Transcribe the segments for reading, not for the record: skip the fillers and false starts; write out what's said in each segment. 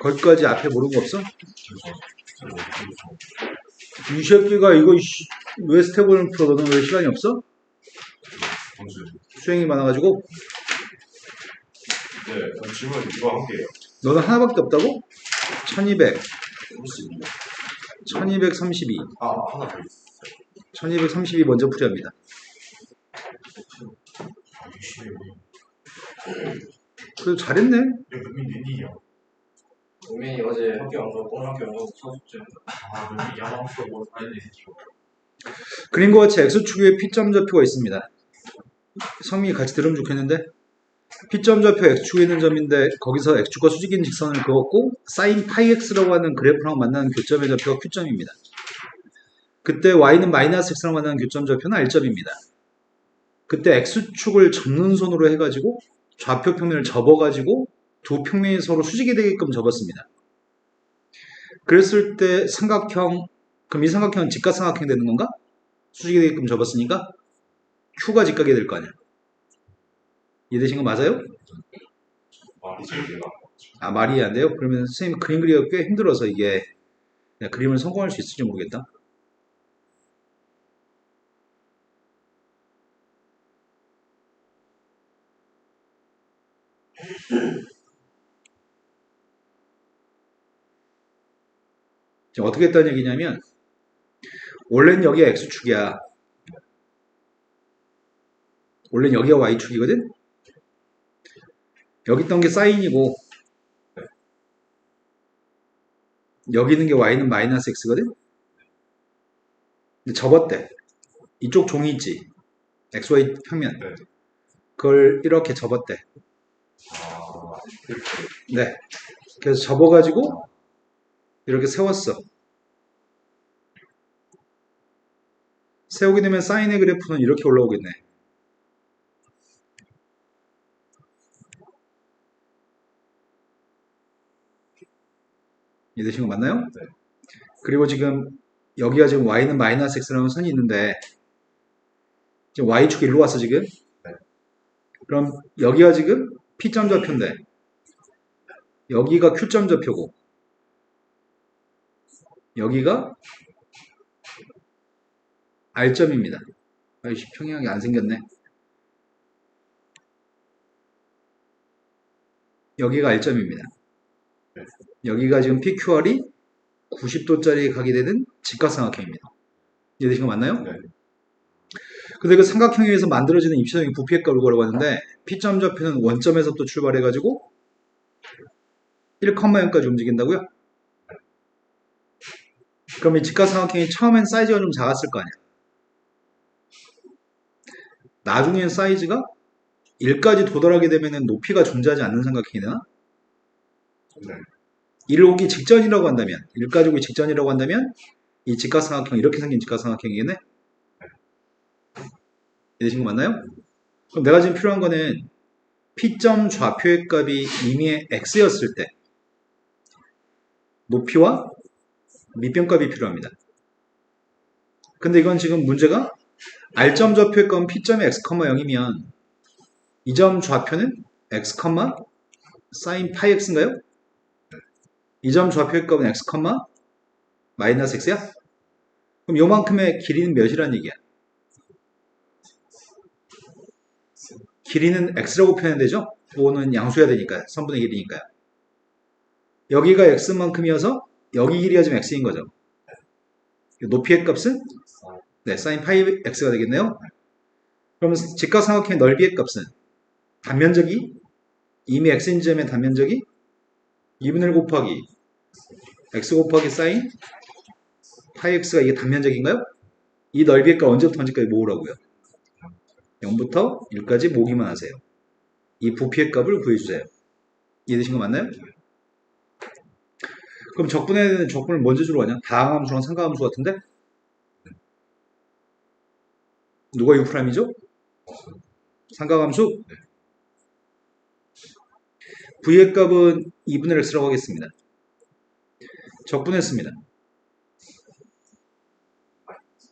거기까지 앞에 모르는 거 없어? 이 새끼가 이거 왜 스텝을 풀어? 너는 왜 시간이 없어? 수행이 많아가지고? 네, 질문 이거 할게요. 너는 하나밖에 없다고? 1200, 1232. 하나 더 있어요. 1232 먼저 풀이합니다. 그래도 잘했네? 우민이 어제 학교 안 가고 학교 안 가고 사숙제. 눈이 야망스러 뭐 다니는 새끼가. 그림과 같이 X축 위에 P점 좌표가 있습니다. 성민이 같이 들으면 좋겠는데 P점 좌표 X축에 있는 점인데 거기서 X축과 수직인 직선을 그었고 sin 파이 X라고 하는 그래프랑 만나는 교점의 좌표가 Q점입니다. 그때 Y는 마이너스 X랑 만나는 교점 좌표는 R점입니다. 그때 X축을 접는 손으로 해가지고 좌표 평면을 접어가지고 두 평면이 서로 수직이 되게끔 접었습니다. 그랬을 때 삼각형, 그럼 이 삼각형은 직각삼각형이 되는 건가? 수직이 되게끔 접었으니까 Q가 직각이 될 거 아니야. 이해되신 거 맞아요? 말이 제가. 아, 말이 안 돼요? 그러면 선생님 그림 그리기가 꽤 힘들어서 이게 그림을 성공할 수 있을지 모르겠다. 지금 어떻게 했다는 얘기냐면 원래는 여기가 X축이야. 원래는 여기가 Y축이거든? 여기 있던 게 사인이고 여기 있는 게 Y는 마이너스 X거든? 근데 접었대. 이쪽 종이 있지? XY 평면. 네. 그걸 이렇게 접었대. 이렇게. 네. 그래서 접어가지고 이렇게 세웠어. 세우게 되면 사인의 그래프는 이렇게 올라오겠네. 이해되신 거 맞나요? 네. 그리고 지금 여기가 지금 Y는 마이너스 X라는 선이 있는데 지금 Y축이 일로 왔어 지금. 네. 그럼 여기가 지금 P점 좌표인데 여기가 Q점 좌표고 여기가 R점입니다. 아이씨 평행하게 안 생겼네. 여기가 R점입니다. 여기가 지금 PQR이 90도짜리 가게 되는 직각삼각형입니다. 이해되신 거 맞나요? 네. 근데 그 삼각형에 의해서 만들어지는 입시적인 부피의 값을 구하라고 하는데 P점 좌표는 원점에서 또 출발해가지고 1,0까지 움직인다고요? 그럼 이 직각삼각형이 처음엔 사이즈가 좀 작았을 거 아니야. 나중엔 사이즈가 1까지 도달하게 되면 높이가 존재하지 않는 삼각형이 되나? 네. 1을 오기 직전이라고 한다면 1까지 오기 직전이라고 한다면 이 직각삼각형 이렇게 생긴 직각삼각형이겠네? 이해되신 거 맞나요? 그럼 내가 지금 필요한 거는 P점 좌표의 값이 이미 X였을 때 높이와 밑변값이 필요합니다. 근데 이건 지금 문제가 R점 좌표의 값은 P점이 X, 0이면 이 점 좌표는 X, sin 파이 X인가요? 이 점 좌표의 값은 X, 마이너스 X야? 그럼 요만큼의 길이는 몇이란 얘기야? 길이는 X라고 표현해야 되죠? 그거는 양수해야 되니까 선분의 길이니까요. 여기가 X만큼이어서 여기 길이가 지금 X인 거죠. 높이의 값은 네, sin 파이 X가 되겠네요. 그러면 직각삼각형의 넓이의 값은 단면적이 이미 X인 점의 단면적이 2분의 1 곱하기 X 곱하기 sin 파이 X가 이게 단면적인가요? 이 넓이의 값 언제부터 언제까지 모으라고요? 0부터 1까지 모으기만 하세요. 이 부피의 값을 구해주세요. 이해되신 거 맞나요? 그럼 적분에는 적분을 먼저 주로 하냐? 다항함수랑 상가함수 같은데? 누가 U'이죠? 상가함수? V의 값은 2분의 X라고 하겠습니다. 적분했습니다.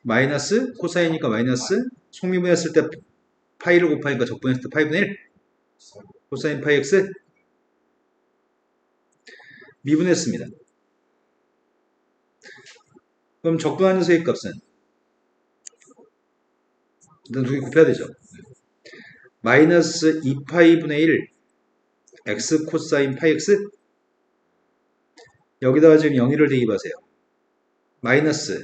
마이너스 코사인이니까 마이너스 속미분했을 때 파이를 곱하니까 적분했을 때 파이분의 1 코사인 파이 X 미분했습니다. 그럼 적분한 녀석의 값은 일단 두 개 곱해야 되죠. 마이너스 2파이분의 1 x 코사인 파이 x 여기다가 지금 0일을 대입하세요. 마이너스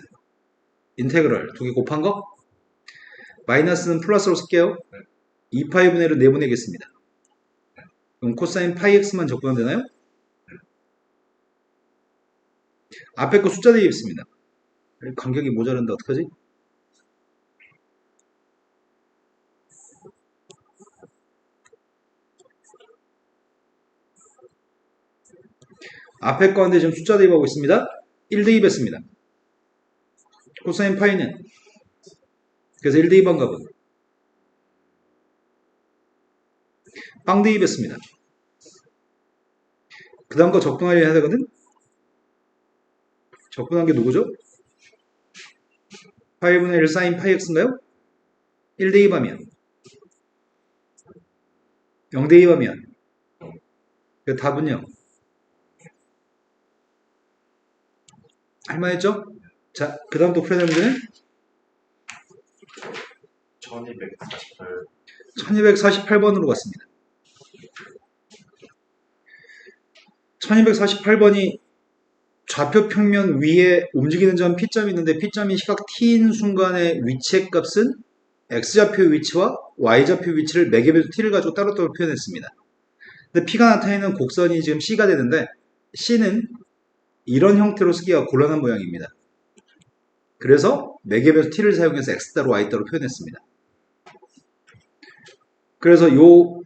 인테그럴 두 개 곱한 거 마이너스는 플러스로 쓸게요. 2파이분의 1을 내보내겠습니다. 그럼 코사인 파이 x만 적분하면 되나요? 앞에 거 숫자 대입했습니다. 간격이 모자란데 어떡하지? 앞에 거한테 지금 숫자 대입하고 있습니다. 1 대입했습니다. 코사인 파이는 그래서 1 대입한 값은 빵 대입했습니다. 그 다음 거 적분하려 해야 되거든? 적분한 게 누구죠? 파이분의 1 사인 파이 x인가요? 1 대입하면 0 대입하면 그 답은요 할만했죠? 자, 그 다음 또 풀어야 되는 문제는 1248. 1248번으로 갔습니다. 1248번이 좌표 평면 위에 움직이는 점 P점이 있는데 P점이 시각 T인 순간의 위치의 값은 X좌표 위치와 Y좌표 위치를 매개변수 T를 가지고 따로따로 표현했습니다. 근데 P가 나타내는 곡선이 지금 C가 되는데 C는 이런 형태로 쓰기가 곤란한 모양입니다. 그래서 매개변수 T를 사용해서 X 따로 Y 따로 표현했습니다. 그래서 요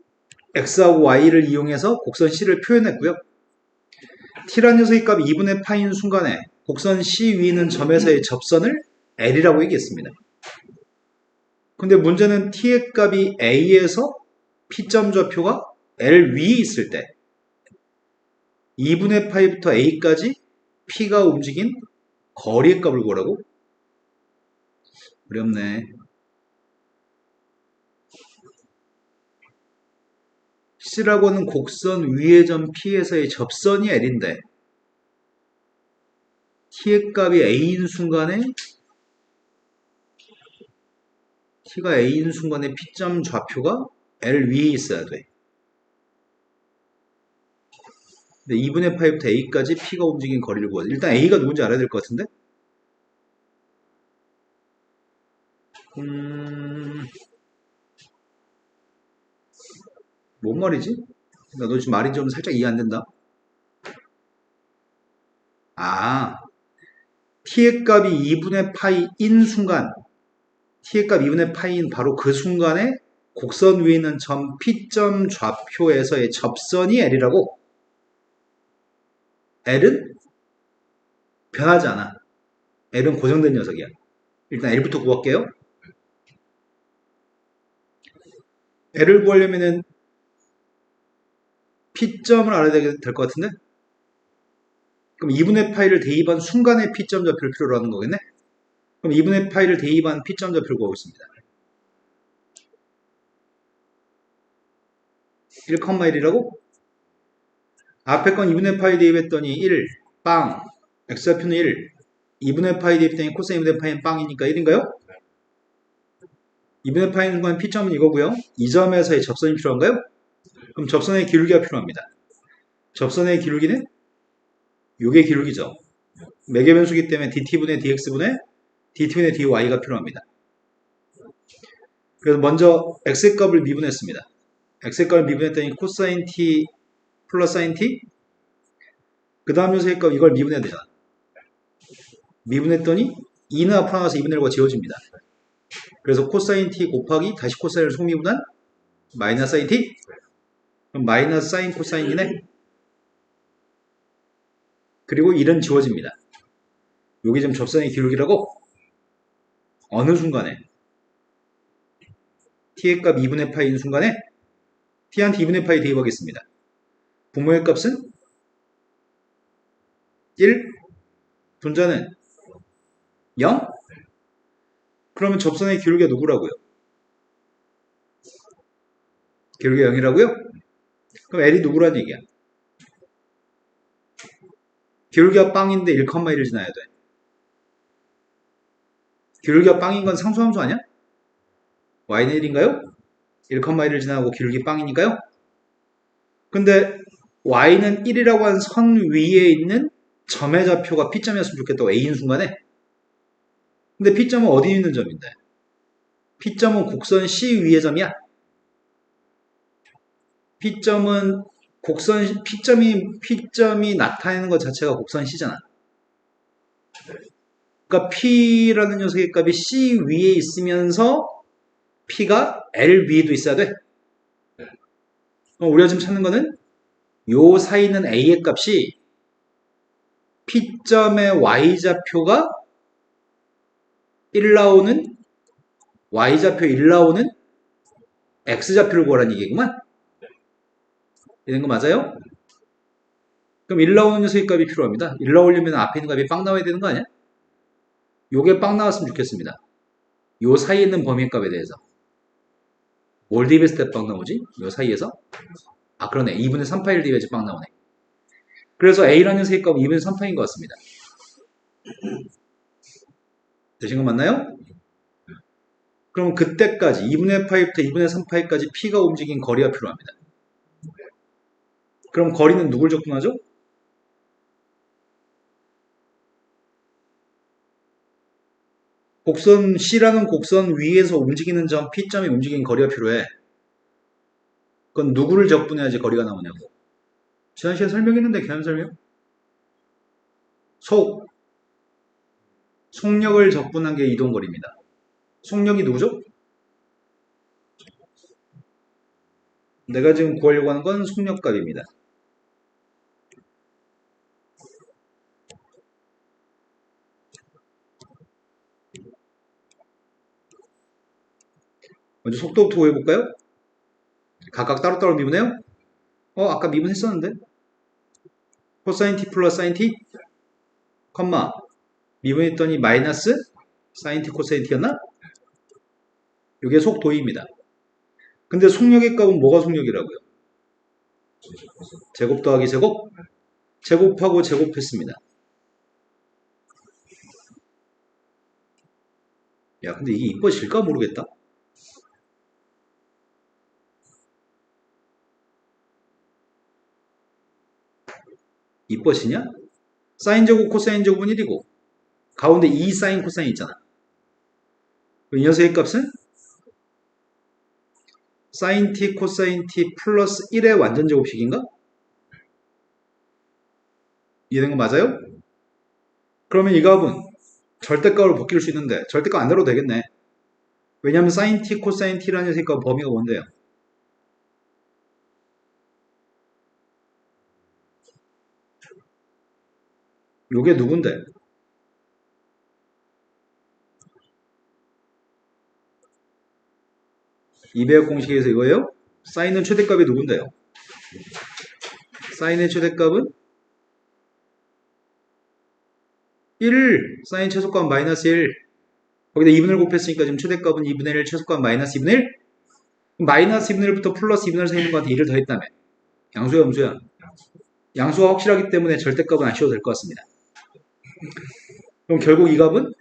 X하고 Y를 이용해서 곡선 C를 표현했고요. T란 녀석의 값이 2분의 파인 순간에 곡선 C 위에 있는 점에서의 접선을 L이라고 얘기했습니다. 근데 문제는 T의 값이 A에서 P점 좌표가 L 위에 있을 때 2분의 파이부터 A까지 P가 움직인 거리의 값을 구하라고? 어렵네. C라고 하는 곡선 위의 점 P에서의 접선이 L인데 T의 값이 A인 순간에 T가 A인 순간에 P점 좌표가 L 위에 있어야 돼. 근데 2분의 파이부터 A까지 P가 움직인 거리를 구하자. 일단 A가 누군지 알아야 될 것 같은데? 뭔 말이지? 나도 지금 말이 좀 살짝 이해 안 된다. 아, T의 값이 2분의 파이인 순간, T의 값 2분의 파이인 바로 그 순간에 곡선 위에 있는 점 P점 좌표에서의 접선이 L이라고? L은 변하지 않아. L은 고정된 녀석이야. 일단 L부터 구할게요. L을 구하려면은 P점을 알아야 될 것 같은데? 그럼 2분의 파이를 대입한 순간의 P점 좌표를 필요로 하는 거겠네? 그럼 2분의 파이를 대입한 P점 좌표를 구하고 있습니다. 1,1이라고? 앞에 건 2분의 파이 대입했더니 1, 빵, x좌표는 1, 2분의 파이 대입했더니 코사인 2분의 파이는 빵이니까 1인가요? 2분의 파이 순간 P점은 이거고요. 이 점에서의 접선이 필요한가요? 그럼 접선의 기울기가 필요합니다. 접선의 기울기는 요게 기울기죠. 매개변수기 때문에 dt분의 dx분의 dt분의 dy가 필요합니다. 그래서 먼저 x의 값을 미분했습니다. x의 값을 미분했더니 코사인 t 플러스 사인 t 그 다음 녀석의 값 이걸 미분해야 되잖아. 미분했더니 2는 앞으로 나가서 2분의 1과 지워집니다. 그래서 코사인 t 곱하기 다시 코사인을 속미분한 마이너스 사인 t 그럼 마이너스 사인 코사인이네. 그리고 1은 지워집니다. 여기 지금 접선의 기울기라고 어느 순간에 t의 값 2분의 파이인 순간에 t한테 2분의 파이 대입하겠습니다. 분모의 값은 1, 분자는 0? 그러면 접선의 기울기가 누구라고요? 기울기가 0이라고요? 그럼 L이 누구란 얘기야? 기울기가 빵인데 1,1을 지나야 돼. 기울기가 빵인 건 상수함수 아니야? y는 1인가요? 1,1을 지나고 기울기 빵이니까요. 근데 y는 1이라고 한 선 위에 있는 점의 좌표가 P점이었으면 좋겠다고 A인 순간에. 근데 P점은 어디 있는 점인데? P점은 곡선 C 위의 점이야. P점은 곡선 P점이 나타내는 것 자체가 곡선 C잖아. 그러니까 P라는 녀석의 값이 C 위에 있으면서 P가 L 위에도 있어야 돼. 우리가 지금 찾는 거는 요 사이 있는 A의 값이 P점의 Y좌표가 1 나오는 Y좌표 1 나오는 X좌표를 구하라는 얘기구만. 이런 거 맞아요? 그럼 1 나오는 녀석의 값이 필요합니다. 1 나오려면 앞에 있는 값이 빵 나와야 되는 거 아니야? 요게 빵 나왔으면 좋겠습니다. 요 사이에 있는 범위의 값에 대해서. 뭘 대입했을 때 빵 나오지? 요 사이에서? 아, 그러네. 2분의 3파이를 대입해서 빵 나오네. 그래서 A라는 녀석의 값은 2분의 3파인 것 같습니다. 되신 거 맞나요? 그럼 그때까지 2분의 파이부터 2분의 3파이까지 P가 움직인 거리가 필요합니다. 그럼 거리는 누굴 적분하죠? 곡선 C라는 곡선 위에서 움직이는 점 P점이 움직인 거리가 필요해. 그건 누구를 적분해야지 거리가 나오냐고. 지난 시간에 설명했는데 계산 설명? 속력을 적분한 게 이동거리입니다. 속력이 누구죠? 내가 지금 구하려고 하는 건 속력값입니다. 먼저 속도부터 구해볼까요? 각각 따로따로 미분해요? 아까 미분했었는데? 코사인 t 플러스 사인 t, 컴마 미분했더니 마이너스 사인 t 코사인 t였나? 이게 속도입니다. 근데 속력의 값은 뭐가 속력이라고요? 제곱 더하기 제곱? 제곱하고 제곱했습니다. 야, 근데 이게 이뻐질까 모르겠다. 이뻐지냐? 사인 제곱 코사인 제곱은 1이고 가운데 2 사인 코사인 있잖아. 이 녀석의 값은 사인 t 코사인 t 플러스 1의 완전 제곱식인가? 이해된 거 맞아요? 그러면 이 값은 절대값으로 바뀔 수 있는데 절대값 안 다뤄도 되겠네. 왜냐하면 사인 t 코사인 t라는 녀석의 값 범위가 뭔데요? 요게 누군데? 이배역 공식에서 이거예요? 사인은 최대값이 누군데요? 사인의 최대값은 1, 사인 최소값 마이너스 1. 거기다 2분의 1 곱했으니까 지금 최대값은 2분의 1, 최소값 마이너스 2분의 1? 마이너스 2분의 1부터 플러스 2분의 1 사이 있는 거한테 1을 더했다며. 양수야, 음수야? 양수가 확실하기 때문에 절대값은 안 씌워도 될 것 같습니다. 그럼 결국 이 값은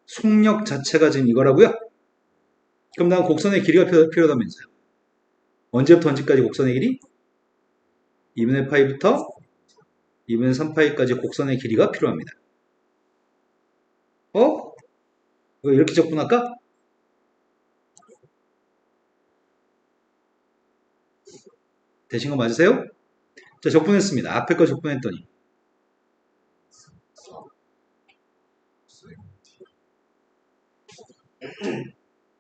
속력 자체가 지금 이거라고요? 그럼 난 곡선의 길이가 필요하다면서요. 언제부터 언제까지 곡선의 길이? 2분의 파이부터 2분의 3파이까지 곡선의 길이가 필요합니다. 이거 이렇게 적분할까? 되신 거 맞으세요? 자, 적분했습니다. 앞에 거 적분했더니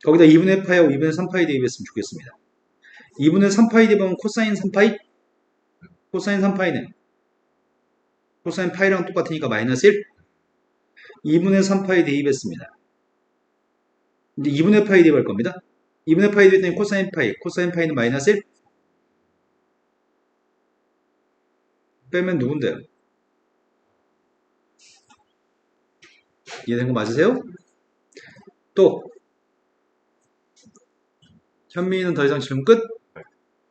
거기다 2분의 파이하고 2분의 3파이 대입했으면 좋겠습니다. 2분의 3파이 대입하면 코사인 3파이? 코사인 3파이는 코사인 파이랑 똑같으니까 마이너스 1. 2분의 3파이 대입했습니다. 이제 2분의 파이 대입할 겁니다. 2분의 파이 대입했더니 코사인 파이, 코사인 파이는 마이너스 1. 빼면 누군데요? 이해된 거 맞으세요? 또 현민이는 더 이상 질문 끝?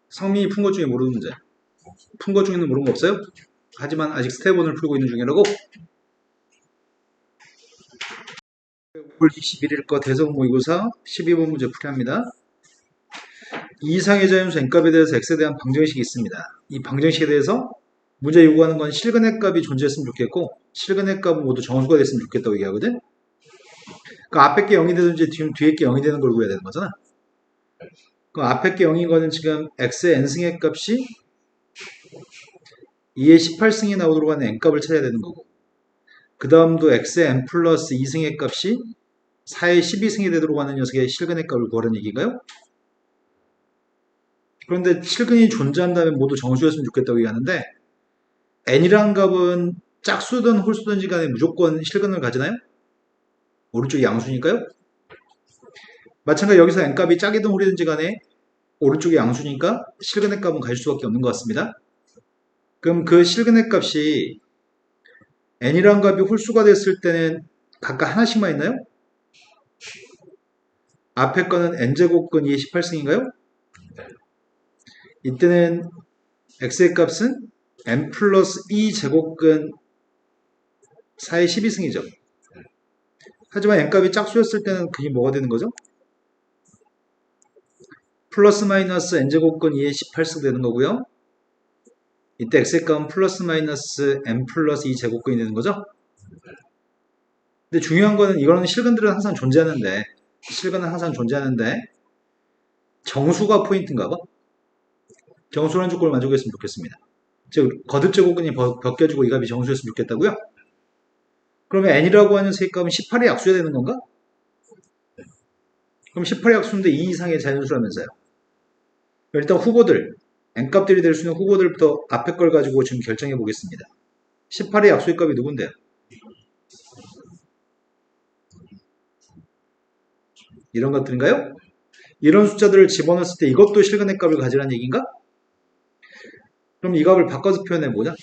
성민이 푼 것 중에 모르는 문제. 푼 것 중에는 모르는 거 없어요? 하지만 아직 스텝 1을 풀고 있는 중이라고. 5월 21일 거 대성 모의고사 12번 문제 풀이합니다. 이상의 자연수 n값에 대해서 x에 대한 방정식이 있습니다. 이 방정식에 대해서 문제 요구하는 건 실근의 값이 존재했으면 좋겠고 실근의 값은 모두 정수가 됐으면 좋겠다고 얘기하거든. 그러니까 앞에 게 0이 되든지 지금 뒤에 게 0이 되는 걸 구해야 되는 거잖아. 그 앞에 게 0인 거는 지금 x의 n승의 값이 2의 18승이 나오도록 하는 n값을 찾아야 되는 거고, 그 다음도 x의 n 플러스 2승의 값이 4의 12승이 되도록 하는 녀석의 실근의 값을 구하라는 얘기인가요? 그런데 실근이 존재한다면 모두 정수였으면 좋겠다고 얘기하는데, n이라는 값은 짝수든 홀수든지 간에 무조건 실근을 가지나요? 오른쪽이 양수니까요. 마찬가지로 여기서 n값이 짝이든 홀이든지 간에 오른쪽이 양수니까 실근의 값은 가질 수밖에 없는 것 같습니다. 그럼 그 실근의 값이 n이라는 값이 홀수가 됐을 때는 각각 하나씩만 있나요? 앞에 거는 n제곱근 2의 18승인가요? 이때는 x의 값은 n 플러스 2제곱근 4의 12승이죠. 하지만 n값이 짝수였을 때는 그게 뭐가 되는 거죠? 플러스 마이너스 n제곱근 2의 18승 되는 거고요. 이때 x의 값은 플러스 마이너스 n 플러스 2제곱근이 되는 거죠. 근데 중요한 거는 이거는 실근들은 항상 존재하는데 정수가 포인트인가 봐. 정수라는 조건을 만족했으면 좋겠습니다. 즉 거듭제곱근이 벗겨지고 이 값이 정수였으면 좋겠다고요? 그러면 n이라고 하는 세값은 18의 약수여야 되는 건가? 그럼 18의 약수인데 2 이상의 자연수라면서요. 일단 후보들, n값들이 될 수 있는 후보들부터 앞에 걸 가지고 지금 결정해 보겠습니다. 18의 약수의 값이 누군데요? 이런 것들인가요? 이런 숫자들을 집어넣었을 때 이것도 실근의 값을 가지라는 얘기인가? 그럼 이 값을 바꿔서 표현해보자.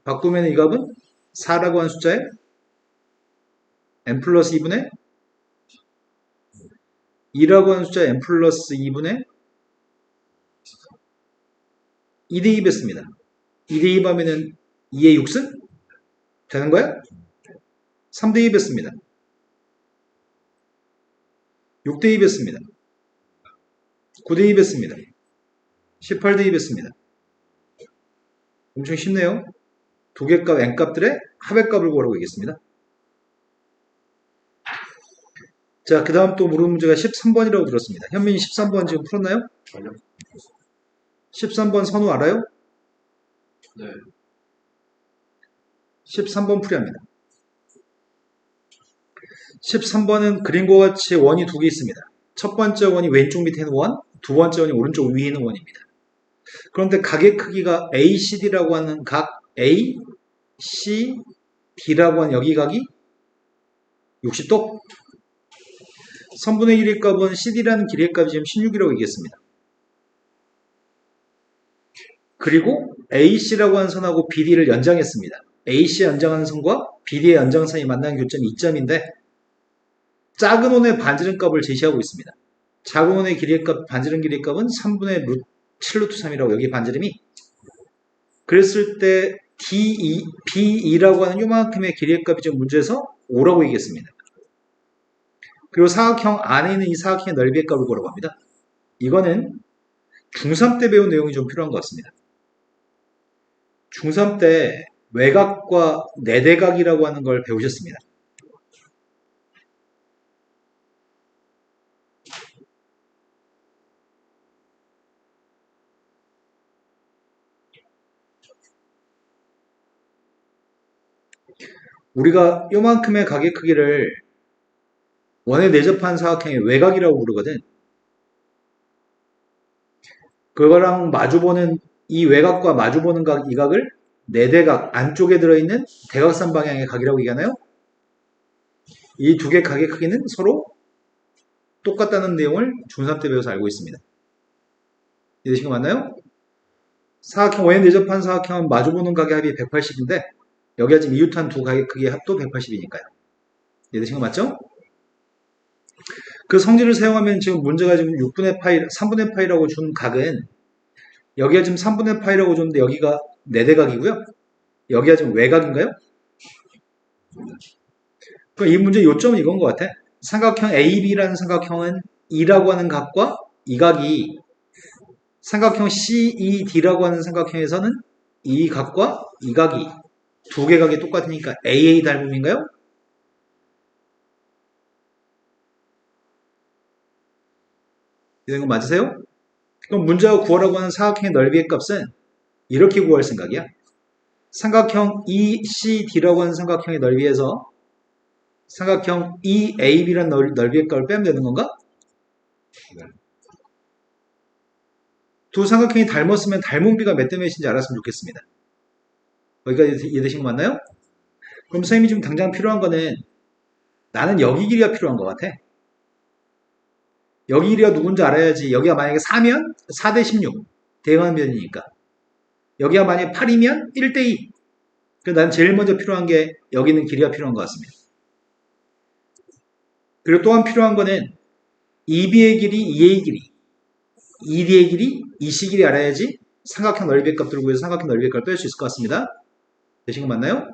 바꾸면 이 값은 4라고 하는 숫자에 n 플러스 2분의 2라고 하는 숫자에 n 플러스 2분의 2대2 뺐습니다. 2대2 하면은 2의 6승? 되는 거야? 3대2 뺐습니다. 6대2 뺐습니다. 9대2 뺐습니다. 18대2 뺐습니다. 엄청 쉽네요. 두 개 값, n값들의 합의값을 구하라고 얘기했습니다. 자, 그 다음 또 물은 문제가 13번이라고 들었습니다. 현민이 13번 지금 풀었나요? 아니요. 13번 선우 알아요? 네. 13번 풀이합니다. 13번은 그림과 같이 원이 두 개 있습니다. 첫 번째 원이 왼쪽 밑에 있는 원, 두 번째 원이 오른쪽 위에 있는 원입니다. 그런데 각의 크기가 ACD라고 하는 각 A, C, D라고 하는 여기 각이 60도? 선분의 길이 값은 CD라는 길이의 값이 지금 16이라고 얘기했습니다. 그리고 AC라고 하는 선하고 BD를 연장했습니다. AC 연장하는 선과 BD의 연장선이 만나는 교점이 2점인데 작은 원의 반지름 값을 제시하고 있습니다. 작은 원의 길이의 값, 반지름 길이의 값은 3분의 7루트 3이라고 여기 반지름이. 그랬을 때 DE, BE라고 하는 요만큼의 길이의 값이 지금 문제에서 5라고 얘기했습니다. 그리고 사각형 안에 있는 이 사각형의 넓이의 값을 구하라고 합니다. 이거는 중3 때 배운 내용이 좀 필요한 것 같습니다. 중3 때 외곽과 내대각이라고 하는 걸 배우셨습니다. 우리가 요만큼의 각의 크기를 원에 내접한 사각형의 외곽이라고 부르거든. 그거랑 마주보는 이 외곽과 마주보는 각, 이 각을 내대각 안쪽에 들어있는 대각선 방향의 각이라고 얘기하나요? 이 두 개 각의 크기는 서로 똑같다는 내용을 중3 때 배워서 알고 있습니다. 이해되신 거 맞나요? 사각형 원에 내접한 사각형은 마주보는 각의 합이 180인데 여기가 지금 이웃한 두 각의 크기의 합도 180이니까요. 이해되신 거 맞죠? 그 성질을 사용하면 지금 문제가 지금 6분의 파이, 3분의 파이라고 준 각은 여기가 지금 3분의 파이라고 줬는데 여기가 4대각이고요. 여기가 지금 외곽인가요? 그럼 이 문제 요점은 이건 것 같아. 삼각형 AB라는 삼각형은 E라고 하는 각과 이 각이 삼각형 CED라고 하는 삼각형에서는 이 각과 이 각이 두 개 각이 똑같으니까 AA 닮음인가요? 이런 거 맞으세요? 그럼 문제가 구하라고 하는 사각형의 넓이의 값은 이렇게 구할 생각이야. 삼각형 ECD라고 하는 삼각형의 넓이에서 삼각형 EAB라는 넓이의 값을 빼면 되는 건가? 두 삼각형이 닮았으면 닮은 비가 몇 대 몇인지 알았으면 좋겠습니다. 여기까지 이해되신 거 맞나요? 그럼 선생님이 지금 당장 필요한 거는 나는 여기 길이가 필요한 것 같아. 여기 길이가 누군지 알아야지. 여기가 만약에 4면 4대 16 대응하는 면이니까. 여기가 만약에 8이면 1대 2. 그래서 난 제일 먼저 필요한 게 여기 있는 길이가 필요한 것 같습니다. 그리고 또한 필요한 거는 EB의 길이, EA의 길이, ED의 길이, EC 길이 알아야지 삼각형 넓이의 값들을 구해서 삼각형 넓이의 값을 뺄 수 있을 것 같습니다. 되신 거 맞나요?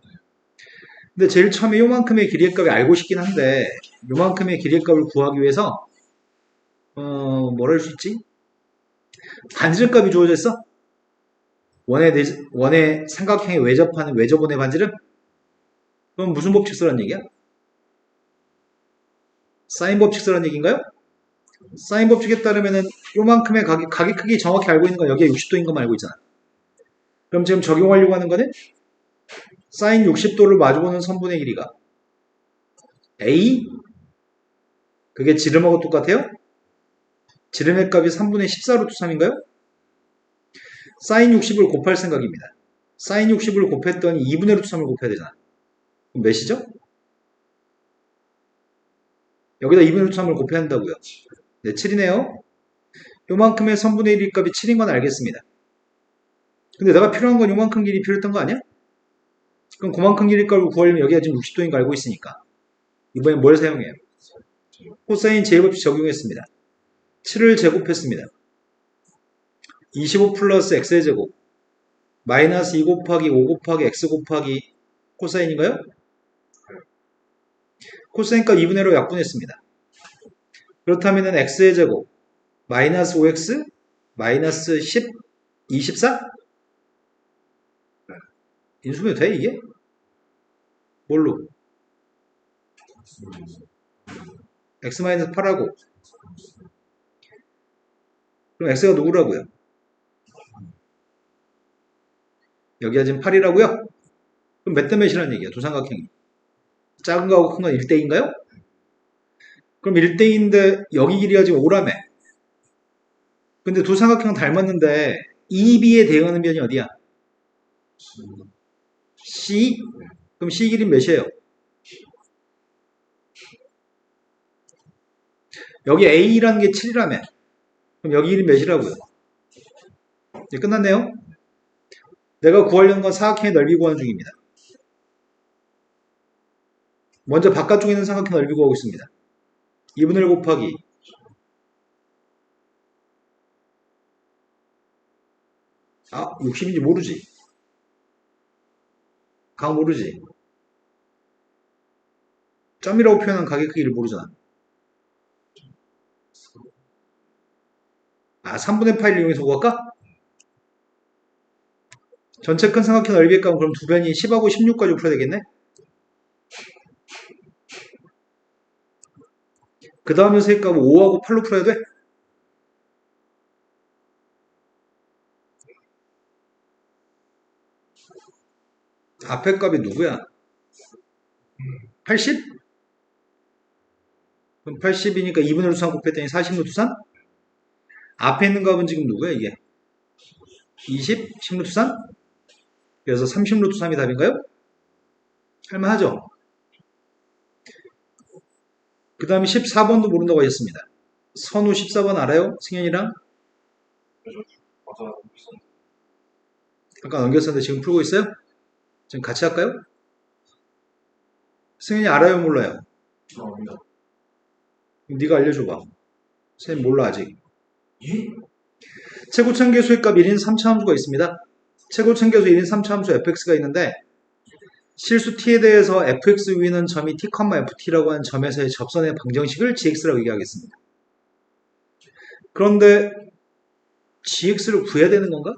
근데 제일 처음에 요만큼의 길이의 값을 알고 싶긴 한데 요만큼의 길이의 값을 구하기 위해서 뭐라 할 수 있지? 반지름 값이 주어져 있어? 원의 삼각형에 외접하는 외접원의 반지름? 그럼 무슨 법칙 쓰라는 얘기야? 사인 법칙 쓰라는 얘기인가요? 사인 법칙에 따르면은 요만큼의 각의 크기 정확히 알고 있는 건 여기에 60도인 것만 알고 있잖아. 그럼 지금 적용하려고 하는 거는 사인 60도를 마주보는 선분의 길이가 A? 그게 지름하고 똑같아요? 지름의 값이 3분의 14루트 3인가요? 사인 60을 곱할 생각입니다. 사인 60을 곱했더니 2분의 루트 3을 곱해야 되잖아. 그럼 몇이죠? 여기다 2분의 루트 3을 곱해야 한다고요. 네, 7이네요. 요만큼의 선분의 1 값이 7인 건 알겠습니다. 근데 내가 필요한 건 요만큼 길이 필요했던 거 아니야? 그럼 그만큼 길이 값을 구하려면 여기가 지금 60도인 거 알고 있으니까 이번엔 뭘 사용해요? 코사인 제곱법칙 적용했습니다. 7을 제곱했습니다. 25 플러스 x의 제곱 마이너스 2 곱하기 5 곱하기 x 곱하기 코사인인가요? 코사인 값 2분의 1로 약분했습니다. 그렇다면 x의 제곱 마이너스 5x 마이너스 10 24? 인수분해 돼 이게? 뭘로? x 마이너스 8하고 그럼 x가 누구라고요? 여기가 지금 8이라고요? 그럼 몇 대 몇이라는 얘기야? 두 삼각형이. 작은 거하고 큰 건 1대2인가요? 그럼 1대2인데 여기 길이가 지금 5라며. 근데 두 삼각형 닮았는데 EB에 대응하는 변이 어디야? C? 그럼 C 길이는 몇이에요? 여기 A라는 게 7이라며. 그럼 여기 길이 몇이라고요? 이제 끝났네요. 내가 구하려는 건 사각형의 넓이 구하는 중입니다. 먼저 바깥쪽에 있는 삼각형 넓이 구하고 있습니다. 2분의 1 곱하기 아 60인지 모르지. 각 모르지. 점이라고 표현한 각의 크기를 모르잖아. 아 3분의 파이를 이용해서 구할까? 전체 큰 삼각형 넓이의 값은 그럼 두 변이 10하고 16까지 풀어야 되겠네? 그 다음 녀석의 값은 5하고 8로 풀어야 돼? 앞에 값이 누구야? 80? 그럼 80이니까 2분의 루트 3 곱했더니 40 루트 3? 앞에 있는 값은 지금 누구야 이게? 20? 10 루트 3? 그래서 30 루트 3이 답인가요? 할만하죠? 그 다음에 14번도 모른다고 하셨습니다. 선우 14번 알아요? 승현이랑? 맞아. 아까 넘겼었는데 지금 풀고 있어요? 지금 같이 할까요? 승현이 알아요? 몰라요? 합니다. 네가 알려줘봐. 선생님 몰라 아직. 예? 최고차계수의 값 1인 3차 함수가 있습니다. 최고 청계수 1인 3차 함수 fx가 있는데 실수 t에 대해서 fx 위는 점이 t, ft라고 하는 점에서의 접선의 방정식을 gx라고 얘기하겠습니다. 그런데 gx를 구해야 되는 건가?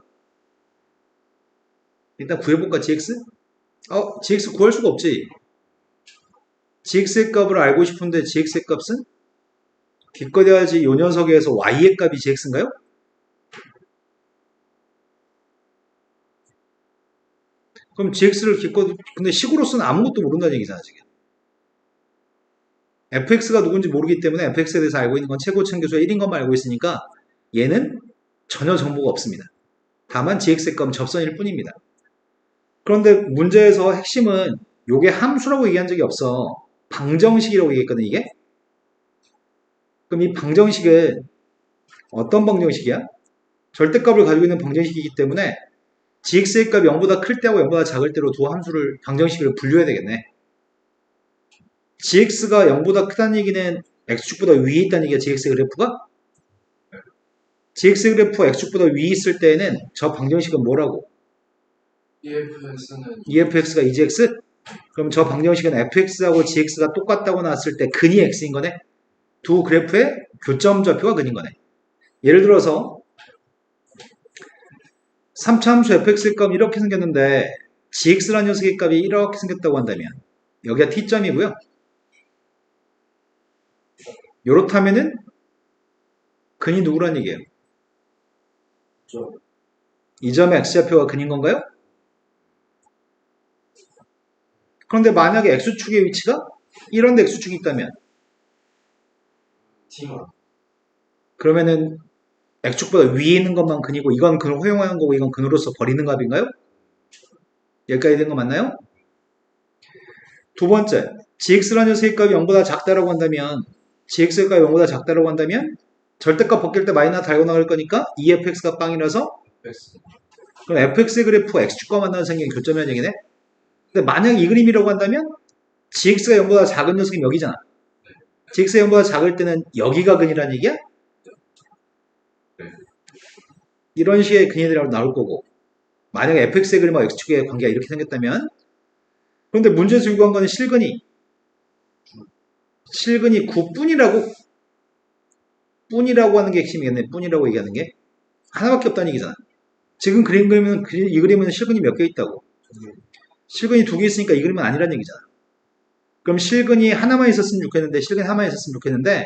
일단 구해볼까 gx? gx 구할 수가 없지. gx의 값을 알고 싶은데 gx의 값은? 뒷거래야지 요 녀석에서 y의 값이 gx인가요? 그럼 gx를 근데 식으로서는 아무것도 모른다는 얘기잖아 지금. fx가 누군지 모르기 때문에 fx에 대해서 알고 있는 건 최고 청계수의 1인 것만 알고 있으니까 얘는 전혀 정보가 없습니다. 다만 gx의 값은 접선일 뿐입니다. 그런데 문제에서 핵심은 요게 함수라고 얘기한 적이 없어. 방정식이라고 얘기했거든 이게. 그럼 이 방정식은 어떤 방정식이야? 절대값을 가지고 있는 방정식이기 때문에 gx의 값이 0보다 클 때하고 0보다 작을 때로 두 함수를 방정식을 분류해야 되겠네. gx가 0보다 크다는 얘기는 x축보다 위에 있다는 얘기야 gx의 그래프가? gx의 그래프가 x축보다 위에 있을 때에는 저 방정식은 뭐라고? EFS는 EFX가 2gx? 그럼 저 방정식은 fx하고 gx가 똑같다고 나왔을 때 근이 x인 거네? 두 그래프의 교점 좌표가 근인 거네. 예를 들어서 3차 함수 fx의 값이 이렇게 생겼는데 gx라는 녀석의 값이 이렇게 생겼다고 한다면 여기가 t점이고요. 요렇다면은 근이 누구란 얘기예요? 이 점의 x좌표가 근인 건가요? 그런데 만약에 x축의 위치가 이런 데 x축이 있다면 T만 그러면은 x축보다 위에 있는 것만 근이고 이건 근을 허용하는 거고 이건 근으로서 버리는 값인가요? 여기까지 된 거 맞나요? 두 번째, gx라는 녀석의 값이 0보다 작다라고 한다면 gx의 값이 0보다 작다라고 한다면 절대값 벗길 때 마이너스 달고 나갈 거니까 2fx가 빵이라서 FX 그럼 fx의 그래프가 x축과 만나는 생긴 교점이라는 얘기네. 근데 만약 이 그림이라고 한다면 gx가 0보다 작은 녀석이 여기잖아. gx가 0보다 작을 때는 여기가 근이라는 얘기야? 이런 식의 근이 나올 거고 만약에 fx의 그림과 x축의 관계가 이렇게 생겼다면 그런데 문제에서 요구한 거는 실근이 9뿐이라고 뿐이라고 하는 게 핵심이겠네. 뿐이라고 얘기하는 게 하나밖에 없다는 얘기잖아. 지금 그림 그리면 이 그림은 실근이 몇 개 있다고. 실근이 2개 있으니까 이 그림은 아니란 얘기잖아. 그럼 실근이 하나만 있었으면 좋겠는데 실근이 하나만 있었으면 좋겠는데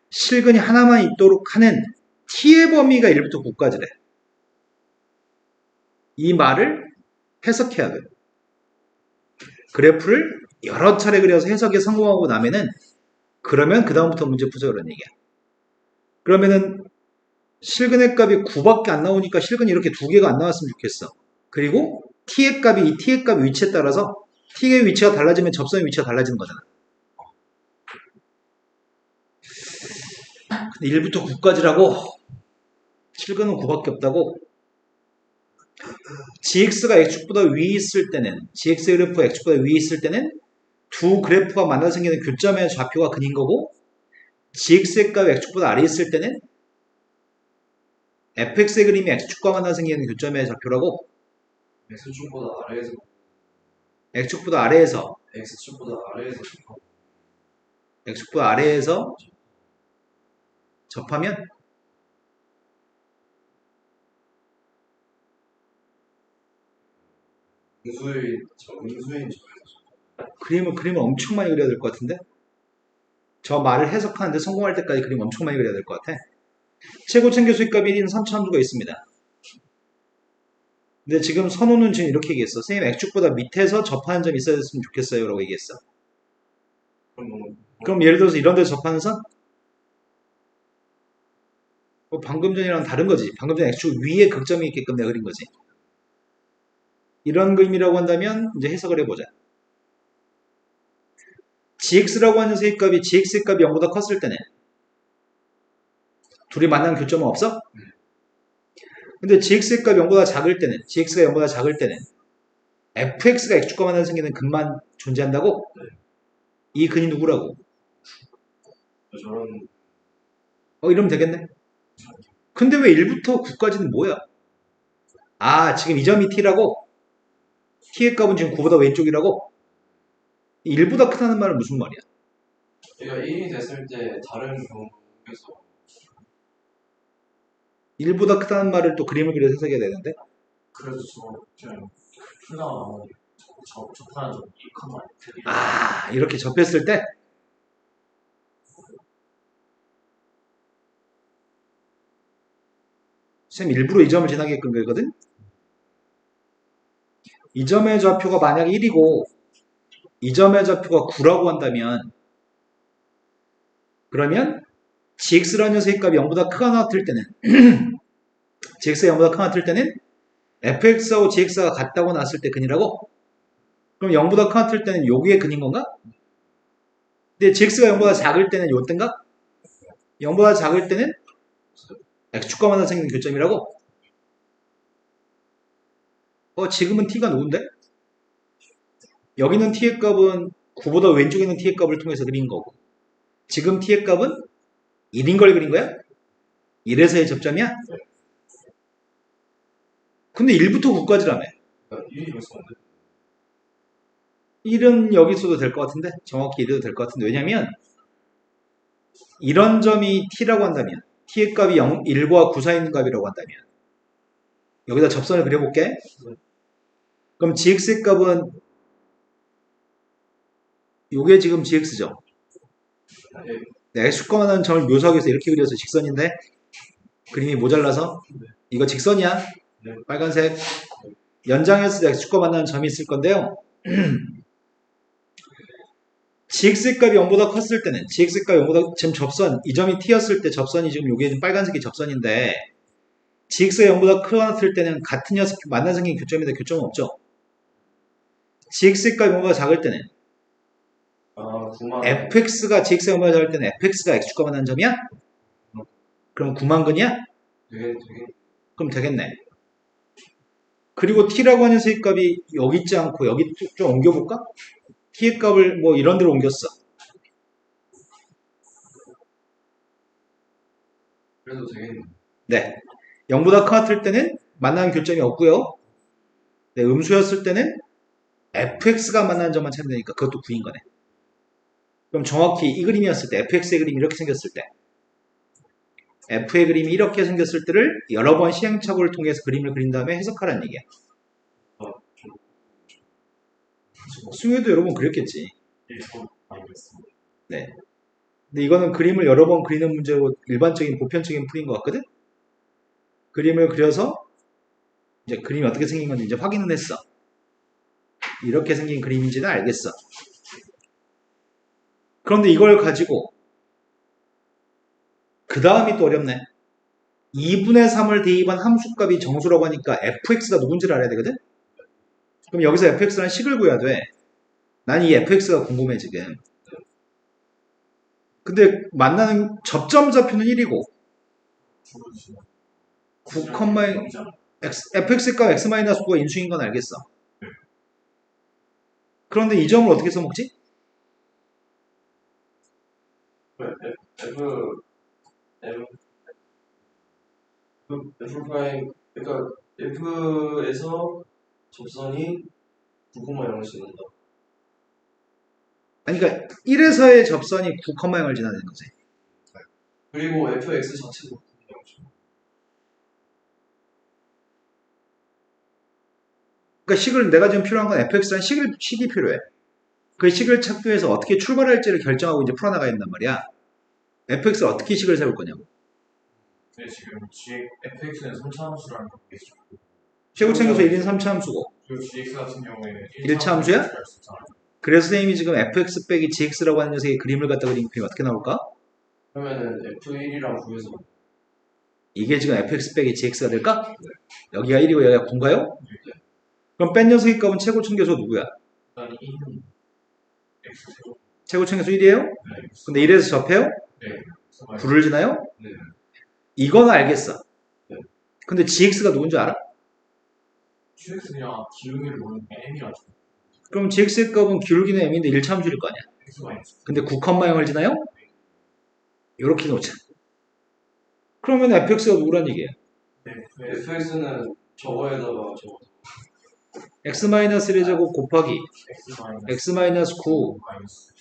실근이 하나만 있도록 하는 t의 범위가 1부터 9까지래. 이 말을 해석해야 돼. 그래프를 여러 차례 그려서 해석에 성공하고 나면은 그러면 그 다음부터 문제 푸자 그런 얘기야. 그러면은 실근의 값이 9밖에 안 나오니까 실근이 이렇게 2개가 안 나왔으면 좋겠어. 그리고 t의 값이 이 t의 값 위치에 따라서 t의 위치가 달라지면 접선의 위치가 달라지는 거잖아. 근데 1부터 9까지라고 실근은 9밖에 없다고 gx가 x축보다 위에 있을 때는 gx의 그래프가 x축보다 위에 있을 때는 두 그래프가 만나서 생기는 교점의 좌표가 근인 거고 gx의 값이 x축보다 아래에 있을 때는 fx의 그림이 x축과 만나서 생기는 교점의 좌표라고 X축보다 아래에서 x축보다 아래에서 X축보다 아래에서 x축보다 아래에서 접하면 음수인 그림을 엄청 많이 그려야 될 것 같은데 저 말을 해석하는데 성공할 때까지 그림 엄청 많이 그려야 될 것 같아. 최고 청계수값 1인 3차 함수가 있습니다. 근데 지금 선호는 지금 이렇게 얘기했어. 선생님 x축보다 밑에서 접하는 점이 있어야 됐으면 좋겠어요 라고 얘기했어. 그럼 예를 들어서 이런 데 접하는 선? 방금 전이랑 다른 거지. 방금 전 x축 위에 극점이 있게끔 내가 그린 거지. 이런 그림이라고 한다면 이제 해석을 해보자. gx라고 하는 녀석의 값이 gx의 값이 0보다 컸을 때는 둘이 만난 교점은 없어? 근데 gx의 값이 0보다 작을 때는 gx가 0보다 작을 때는 fx가 x축과 만나서 생기는 근만 존재한다고? 이 근이 누구라고? 저런 이러면 되겠네. 근데 왜 1부터 9까지는 뭐야? 아, 지금 이 점이 t라고? t의 값은 지금 9보다 왼쪽이라고? 1보다 크다는 말은 무슨 말이야? 그러니까 1이 됐을 때 다른 경우에서 1보다 크다는 말을 또 그림을 그려서 해석해야 되는데? 그래서 그냥 풀나 나머지 접하는 점 2컴마 아, 이렇게 접했을 때? 쌤 일부러 이 점을 지나게끔 그리거든? 이 점의 좌표가 만약에 1이고 이 점의 좌표가 9라고 한다면 그러면 gx라는 녀석의 값이 0보다 크거나 같을 때는 gx가 0보다 크거나 같을 때는 fx하고 gx가 같다고 나왔을 때 근이라고? 그럼 0보다 크거나 같을 때는 여기에 근인 건가? 근데 gx가 0보다 작을 때는 요땐가? 0보다 작을 때는 x축과만한 생긴 교점이라고? 지금은 t가 누군데? 여기는 t의 값은 9보다 왼쪽에 있는 t의 값을 통해서 그린 거고 지금 t의 값은 1인 걸 그린 거야? 1에서의 접점이야? 근데 1부터 9까지라며 1이 벌써 안 돼. 1은 여기 있어도 될 것 같은데 정확히 이래도 될 것 같은데 왜냐면 이런 점이 t라고 한다면 t의 값이 0, 1과 9 사이에 있는 값이라고 한다면 여기다 접선을 그려볼게 그럼 gx의 값은 요게 지금 gx죠 네, x축과만한 점을 묘사하기 위해서 이렇게 그려서 직선인데 그림이 모자라서 이거 직선이야 빨간색 연장해서 x축과 만나는 점이 있을 건데요 gx의 값이 0보다 컸을 때는 gx의 값이 0보다 지금 접선 이 점이 t였을 때 접선이 지금 요게 빨간색이 접선인데 gx가 0보다 크거나 때는 같은 녀석 만나 생긴 교점인데 교점은 없죠 gx의 값이 0보다 작을 때는 아 9만 fx가 gx가 0보다 작을 때는 fx가 x축과 만나는 점이야? 그럼 9만근이야? 되게 그럼 되겠네 그리고 t라고 하는 녀석의 값이 여기 있지 않고 여기 좀 옮겨볼까? t의 값을 뭐 이런 데로 옮겼어 그래도 되겠네. 네 0보다 커 때는 만나는 교점이 없고요 네, 음수였을 때는 fx가 만나는 점만 찾으면 되니까 그것도 9인 거네 그럼 정확히 이 그림이었을 때 fx의 그림이 이렇게 생겼을 때 f의 그림이 이렇게 생겼을 때를 여러 번 시행착오를 통해서 그림을 그린 다음에 해석하라는 얘기야 승우도 여러 번 그렸겠지 1컴 많이 그랬습니다. 네. 근데 이거는 그림을 여러 번 그리는 문제고 일반적인 보편적인 풀인 것 같거든? 그림을 그려서 이제 그림이 어떻게 생긴 건지 이제 확인은 했어. 이렇게 생긴 그림인지는 알겠어. 그런데 이걸 가지고 그 다음이 또 어렵네. 2분의 3을 대입한 함수값이 정수라고 하니까 fx가 누군지를 알아야 되거든? 그럼 여기서 fx라는 식을 구해야 돼. 난 이 fx가 궁금해 지금. 근데 만나는 접점 좌표는 1이고 9, fx값 x-9가 인수인 건 알겠어. 그런데 이 점을 어떻게 써먹지? F 프라임 그러니까 F에서 접선이 9,0을 지른다. 아니 그러니까 1에서의 접선이 9,0을 지나는 거지. 그리고 FX 자체도 9,0이죠. 그러니까 식을 내가 지금 필요한 건 fx라는 식이 필요해. 그 식을 찾기 위해서 어떻게 출발할지를 결정하고 이제 풀어나가야 된단 말이야. fx를 어떻게 식을 세울 거냐고. 근데 지금 fx는 3차 함수라는 게 있죠. 최고차함수 1인 3차 함수고. 그리고 gx 같은 경우에는 1차 함수야? 그래서 선생님이 지금 fx 빼기 gx라고 하는 녀석의 그림을 갖다 그린 그림이 어떻게 나올까? 그러면은 F1이랑 9에서 이게 지금 fx 빼기 gx가 될까? 여기가 1이고 여기가 9인가요? 그럼 뺀 녀석의 값은 최고청계수 누구야? 일단 2는 x 제곱. 최고청계수 1이에요? 네. 근데 1에서 접해요? 네. 9를 지나요? 네. 이건 알겠어. 네. 근데 gx가 누군지 알아? qx 그냥 기울기를 모르는 m이라죠. 그럼 gx의 값은 기울기는 m인데 1차 함수일 거 아니야. x 마이너스. 근데 9,0을 지나요? 이렇게 놓자. 그러면 fx가 누구란 얘기예요? 네. FX는 저거에다가 저거 x-1의 제곱 곱하기 X 마이너스 x-9 마이너스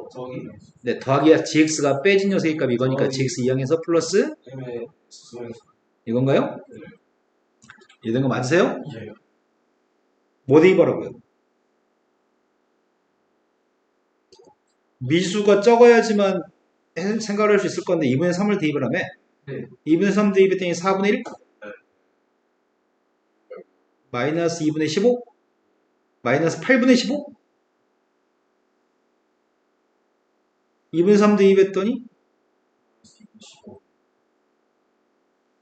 저기 네, 더하기야 gx가 빼진 녀석의 값 이거니까 더하기. gx 이항에서 플러스 M의 X마이너스 이건가요? 이런 거 맞으세요? 예. 뭐 대입하라고요? 미수가 적어야지만 생각을 할 수 있을 건데 2분의 3을 대입을 하면 네. 2분의 3 대입했더니 4분의 1? 네. 마이너스 2분의 15? 마이너스 8분의 15? 2분의 3 대입했더니 15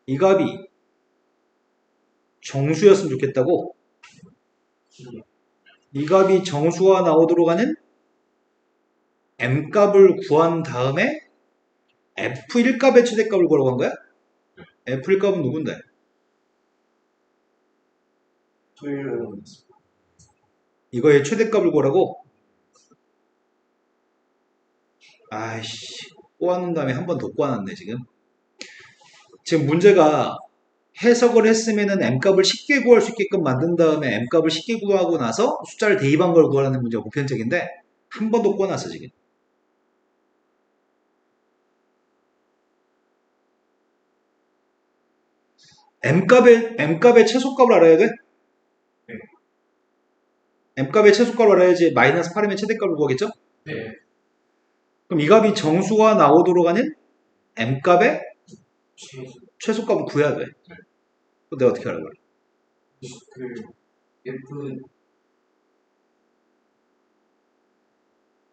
이 값이 정수였으면 좋겠다고? 이 값이 정수가 나오도록 하는 m값을 구한 다음에 f1값의 최대값을 구하라고 한 거야? f1값은 누군데? 토요일은 이거의 최대값을 구하라고? 아이씨, 꼬아놓은 다음에 한 번 더 꼬아놨네, 지금. 지금 문제가 해석을 했으면은 m값을 쉽게 구할 수 있게끔 만든 다음에 m값을 쉽게 구하고 나서 숫자를 대입한 걸 구하라는 문제가 보편적인데 한 번 더 꼬아놨어, 지금. m값의 최소값을 알아야 돼? 네. m값의 최소값을 알아야지 마이너스 8이면 최대값을 구하겠죠? 네 그럼 이 값이 정수가 나오도록 하는 m값의 최소 최소값을 구해야 돼. 그럼 내가 어떻게 하라고 그래? 그 F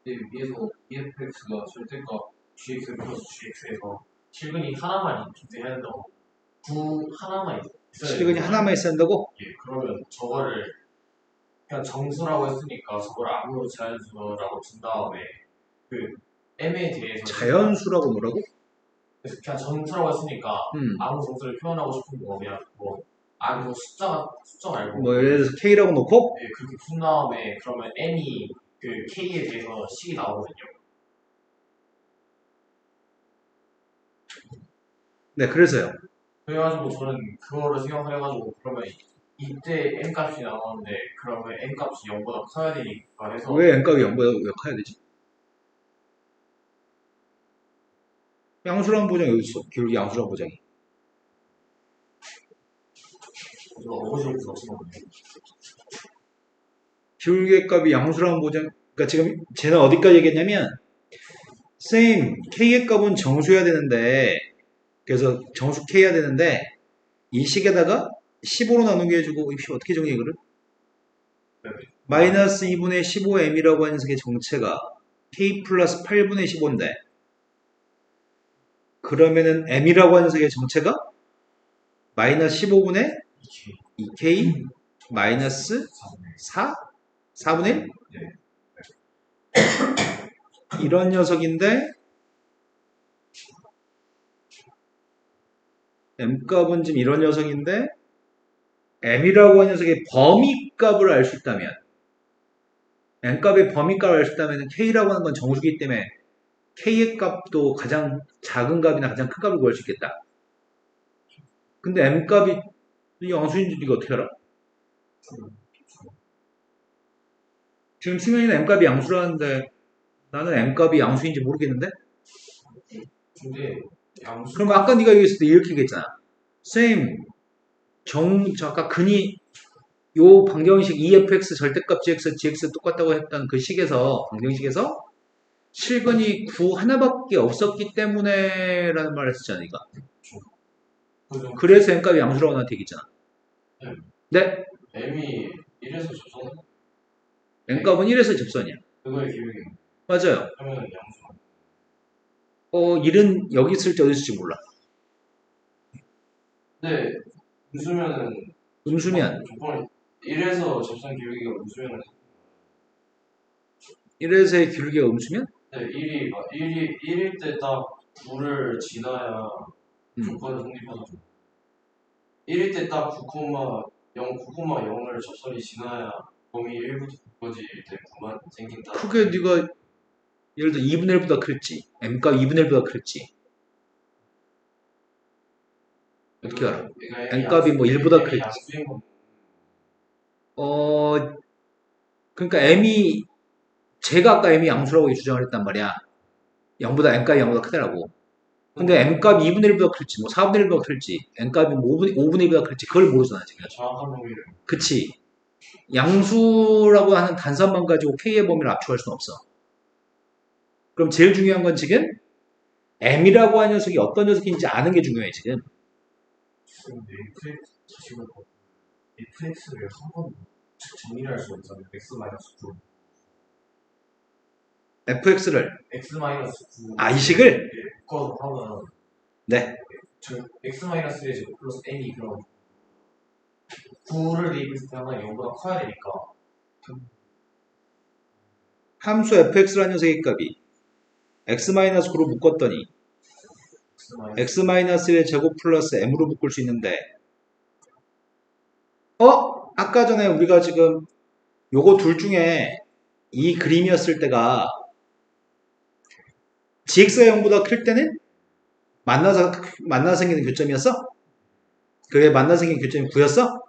위에서 EFX가 절대값 GX 플러스 GX에서 실근이 하나만 존재해야 된다고 9 하나만 있어야 실근이 되는 하나만 있어야 한다고? 예, 그러면 저거를 그냥 정수라고 했으니까 저걸 아무 자연수라고 준 다음에 그 M에 대해서 자연수라고 뭐라고? 그래서 그냥 정수라고 했으니까 음. 아무 정수를 표현하고 싶은 거 그냥 뭐 아무 숫자 말고 뭐 예를 들어서 k라고 놓고 예, 그렇게 푼 다음에 그러면 M이 그 K에 대해서 식이 나오거든요. 네, 그래서요. 그래가지고 저는 그거를 생각을 해가지고 그러면 이때 M 값이 나오는데 그러면 M 값이 0보다 커야 되니까 해서 왜 n값이 0보다 왜 커야 되지? 양수란 보장이 어디 있어? 기울기 양수란 보장이. 저 어거지로 없는 거예요. 기울기의 값이 양수라는 보장, 그러니까 지금 쟤는 어디까지 얘기했냐면, 쌤, k의 값은 정수여야 되는데, 그래서 정수 k 해야 되는데, 이 식에다가 15로 나누게 해주고, 이거 어떻게 정리해, 이거를? 네. 마이너스 2분의 15m이라고 하는 식의 정체가 k 플러스 8분의 15인데, 그러면은 m이라고 하는 식의 정체가 마이너스 15분의 2k 마이너스 4? 4분의 1? 네. 이런 녀석인데 m값은 지금 이런 녀석인데 m이라고 하는 녀석의 범위값을 알 수 있다면 m값의 범위값을 알 수 있다면 k라고 하는 건 정수기 때문에 k의 값도 가장 작은 값이나 가장 큰 값을 구할 수 있겠다. 근데 m값이 양수인지 이거 어떻게 알아? 지금 승현이는 m값이 양수라는데 나는 m값이 양수인지 모르겠는데? 근데 양수 그럼 아까 네가 얘기했을 때 이렇게 얘기했잖아. 쌤, 아까 근이 요 방정식 EFX 절대값 GX 똑같다고 했던 그 식에서 방정식에서 실근이 9 하나밖에 없었기 때문에 라는 말을 했었잖아, 니가. 그죠? 그래서 n값이 양수라고 나한테 얘기했잖아. 네? M이 1에서 접선 n값은 1에서 접선이야. 그거의 기울기 맞아요. 하면 양수 1은 여기 있을 때 어디 있을지 몰라. 근데 웃으면은 음수면 조건이 1에서 접선 기울기가 웃으면은 1에서의 기울기가 음수면? 네, 1일 때 딱 9를 지나야 조건을 성립하죠. 1일 때 딱 9,0을 접선이 지나야 범위 1부터 9까지 때 9만 생긴다. 그게 네가 예를 들어 2분의 1보다 그랬지. m값 2분의 1보다 그랬지. 어떻게 알아? 그러니까 n값이 뭐 1보다 클지. 양수인 건 그러니까 m이 제가 아까 m이 양수라고 주장을 했단 말이야. 0보다 n값이 0보다 크다라고. 근데 m값이 2분의 1보다 클지, 뭐 4분의 1보다 클지, n값이 뭐 5분의 1보다 클지, 그걸 모르잖아, 지금. 정확한 범위를. 그치. 양수라고 하는 단선만 가지고 k의 범위를 압축할 수는 없어. 그럼 제일 중요한 건 지금 m이라고 하는 녀석이 어떤 녀석인지 아는 게 중요해, 지금. 근데 지금 fx를 한번 정리를 할 수가 있잖아요. x 마이너스 9. fx를, x 마이너스 9. 이 식을? 묶어서 하면 네. 저 x 마이너스 1 제곱 플러스 n이 그럼 9를 대입했을 때 하나 0보다 커야 되니까 함수 fx라는 녀석의 값이 x-9로 묶었더니 x 마이너스 x-1의 제곱 플러스 m으로 묶을 수 있는데 아까 전에 우리가 지금 요거 둘 중에 이 그림이었을 때가 gx가 0보다 클 때는 만나서 생기는 교점이었어? 그게 만나서 생기는 교점이 9였어?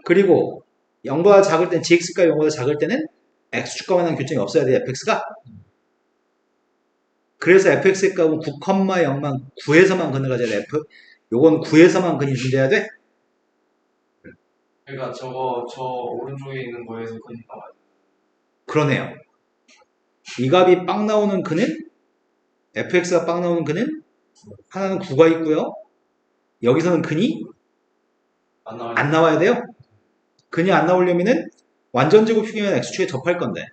그리고 0보다 작을 땐 gx가 0보다 작을 때는 x축과 만한 교점이 없어야 돼, fx가. 그래서 fx의 값은 9,0만 9에서만 건너가야 돼. 요건 9에서만 근이 존재해야 돼? 그러니까 저 오른쪽에 있는 거에서 그니까 맞아. 그러네요. 이 값이 빵 나오는 근은 fx가 빵 나오는 근은 하나는 9가 있고요. 여기서는 근이 안 나와요. 안 나와야 돼요. 근이 안 나오려면은 완전 제곱축이면 x축에 접할 건데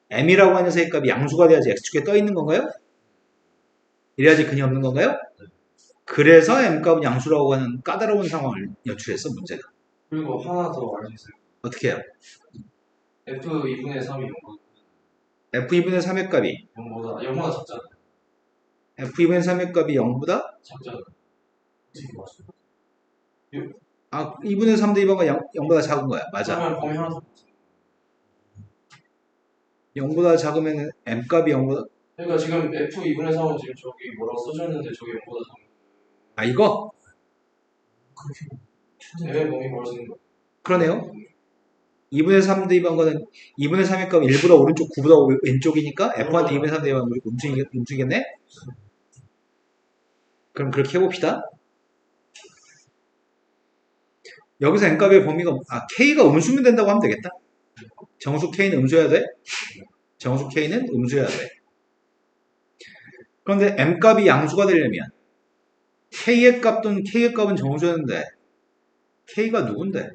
m이라고 하는 녀석의 값이 양수가 돼야지 x축에 떠 있는 건가요? 이래야지 근이 없는 건가요? 그래서 m값은 양수라고 하는 까다로운 상황을 연출했어, 문제가. 그리고 하나 더 알 수 있어요. 어떻게 해요? f 2분의 3이 f2분의 3의 값이 0보다 작잖아. f2분의 3의 값이 0보다 작잖아. 이게 맞습니다. 2분의 3 더하기가 0보다 작은 거야. 맞아. 그러면 범위 하나 더. 0보다 작으면 m값이 0보다 그러니까 지금 f 2분의 3은 지금 저기 뭐라고 써줬는데 저게 0보다 작은 이거? 거. 왜 범위 벌어지는 거야? 그러네요. 2분의 3 대입한 거는 2분의 3의 값이 1보다 오른쪽 9보다 왼쪽이니까 f한테 2분의 3 대입하면 음수이겠네? 그럼 그렇게 해봅시다. 여기서 n값의 범위가 k가 음수면 된다고 하면 되겠다. 정수 k는 음수여야 돼. 정수 k는 음수여야 돼. 그런데 m값이 양수가 되려면 k의 값은 정수였는데 k가 누군데?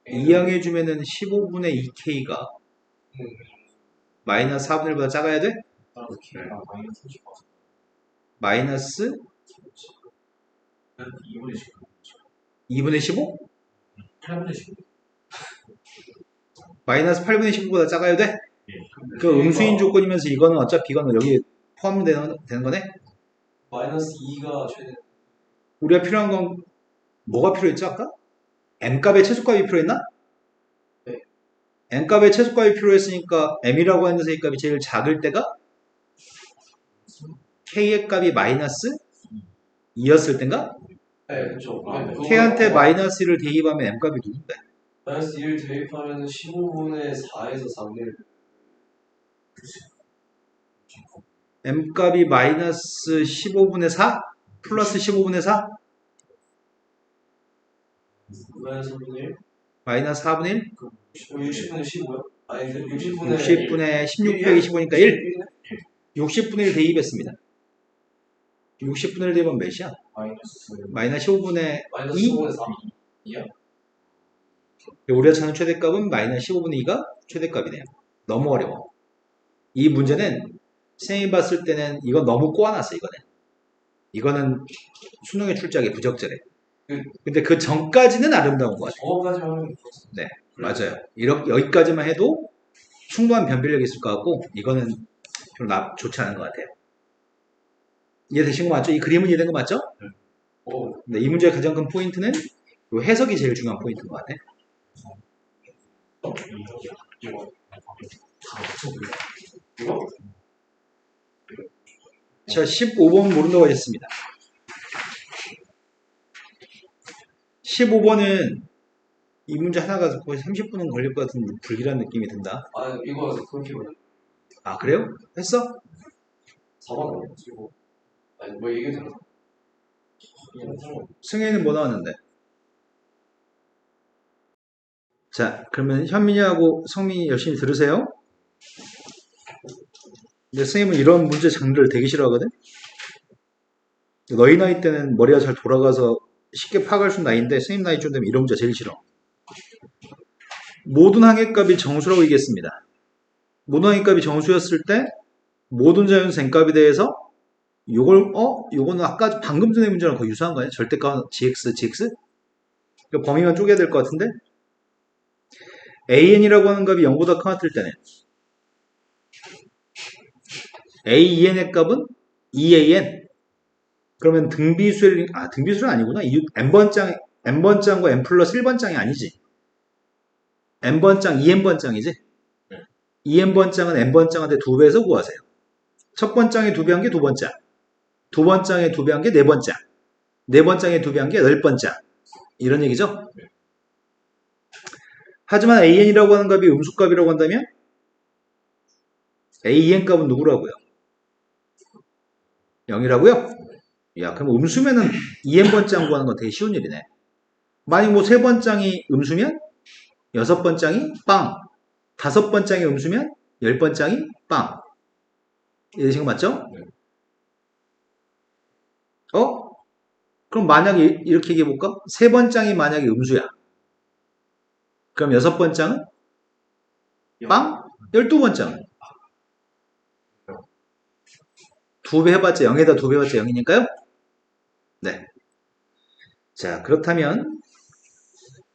이항해주면은 15분의 2k가 마이너스 4분의 1보다 작아야 돼? 따라서 k가 마이너스 30 맞아. 마이너스 2분의 10. 2분의 15? 8분의 10. 마이너스 8분의 15보다 작아야 돼? 예. 그 음수인 조건이면서 이거는 어차피 이거는 여기 포함되는 거네? 마이너스 2가 최대. 우리가 필요한 건 뭐가 필요했죠 아까? m값의 최소값이 필요했나? 네. m값의 최소값이 필요했으니까 m이라고 하는 녀석의 값이 제일 작을 때가 k의 값이 마이너스 2였을 땐가? 네, 그렇죠. k한테 마이너스 1을 대입하면 m값이 누군데? 마이너스 1 대입하면 15분의 4에서 4분의 1. m값이 마이너스 15분의 4? 플러스 15분의 4? 마이너스 3분의 1? 마이너스 4분의 1? 60분의 15요? 아니 60분의 60분의 16 빼기 15니까 1? 60분의 1 대입했습니다. 60분의 1 대입하면 몇이야? 마이너스 15분의 마이너스 2? 15분의 3. 2야? 우리가 찾는 최대값은 마이너스 15분의 2가 최대값이네요. 너무 어려워. 이 문제는 선생님이 봤을 때는 이건 너무 꼬아놨어, 이거는 수능의 출제하기 부적절해. 근데 그 전까지는 아름다운 것 같아요. 저거까지 하면 네, 맞아요. 여기까지만 해도 충분한 변별력이 있을 것 같고 이거는 별로 좋지 않은 것 같아요. 이해되신 거 맞죠? 이 그림은 이해된 거 맞죠? 네, 이 문제의 가장 큰 포인트는 이 해석이 제일 중요한 포인트인 것 같아요. 이거? 자, 15번 모른다고 하셨습니다. 15번은 이 문제 하나가 거의 30분은 걸릴 것 같은 불길한 느낌이 든다. 아 이거 그렇게 보내. 아, 그래요? 했어? 4번 아니야? 지금. 아니 뭐 얘기 되나? 그냥 상관. 승혜는 뭐 나왔는데? 자, 그러면 현민이하고 성민이 열심히 들으세요. 근데 선생님은 이런 문제 장르를 되게 싫어하거든? 너희 나이 때는 머리가 잘 돌아가서 쉽게 파악할 수 있는 나이인데 선생님 나이쯤 되면 이런 문제 제일 싫어. 모든 항해값이 정수라고 얘기했습니다. 모든 항해값이 정수였을 때 모든 자연수 n값에 대해서 요거는 아까 방금 전에 문제랑 거의 유사한 거 아니야? 절대값 gx? 그러니까 범위만 쪼개야 될 것 같은데 an이라고 하는 값이 0보다 커질 때는 a2n의 값은 2an. 그러면 등비수열이 등비수열 아니구나. n번장과 n 플러스 1번장이 아니지. n번장, 2n번장이지. 2n번장은 n번장한테 2배에서 구하세요. 첫 번장에 2배 한 게 2번장. 두 번장에 2배 한 게 4번장. 네 번장에 2배 한 게 10번장. 이런 얘기죠. 하지만 an이라고 하는 값이 음수값이라고 한다면 an 값은 누구라고요? 0이라고요? 야, 그럼 음수면은 2n번장 구하는 건 되게 쉬운 일이네. 만약 뭐 3번장이 음수면 6번장이 빵. 5번장이 음수면 10번장이 빵. 이해되신 거 맞죠? 그럼 만약에 이렇게 얘기해볼까? 3번장이 만약에 음수야. 그럼 6번장은 빵? 12번장은? 2배 해봤자 0에다 2배 해봤자 0이니까요? 네. 자, 그렇다면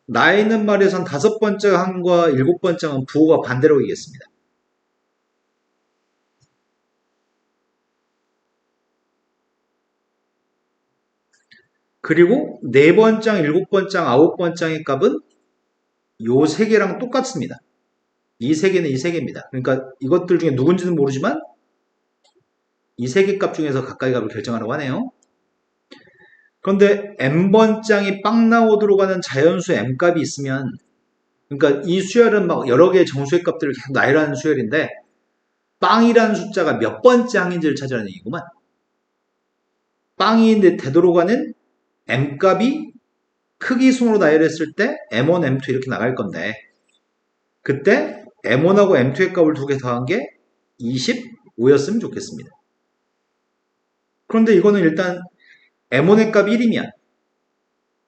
나에 있는 말에선 5번째 항과 7번째 항은 부호가 반대로 이겠습니다. 그리고 4번장, 7번장, 9번장의 값은 요 3개랑 똑같습니다. 이 3개는 이 3개입니다. 그러니까 이것들 중에 누군지는 모르지만 이 3개 값 중에서 가까이 값을 결정하라고 하네요. 그런데 n번장이 빵 나오도록 하는 자연수 m값이 있으면 그러니까 이 수열은 막 여러 개의 정수의 값들을 계속 나열하는 수열인데 빵이라는 숫자가 몇 번째 항인지를 찾으라는 얘기구만. 빵이 되도록 하는 m값이 크기 순으로 나열했을 때 m1, m2 이렇게 나갈 건데 그때 m1하고 m2의 값을 두 개 더한 게 25였으면 좋겠습니다. 그런데 이거는 일단 m1의 값 1이면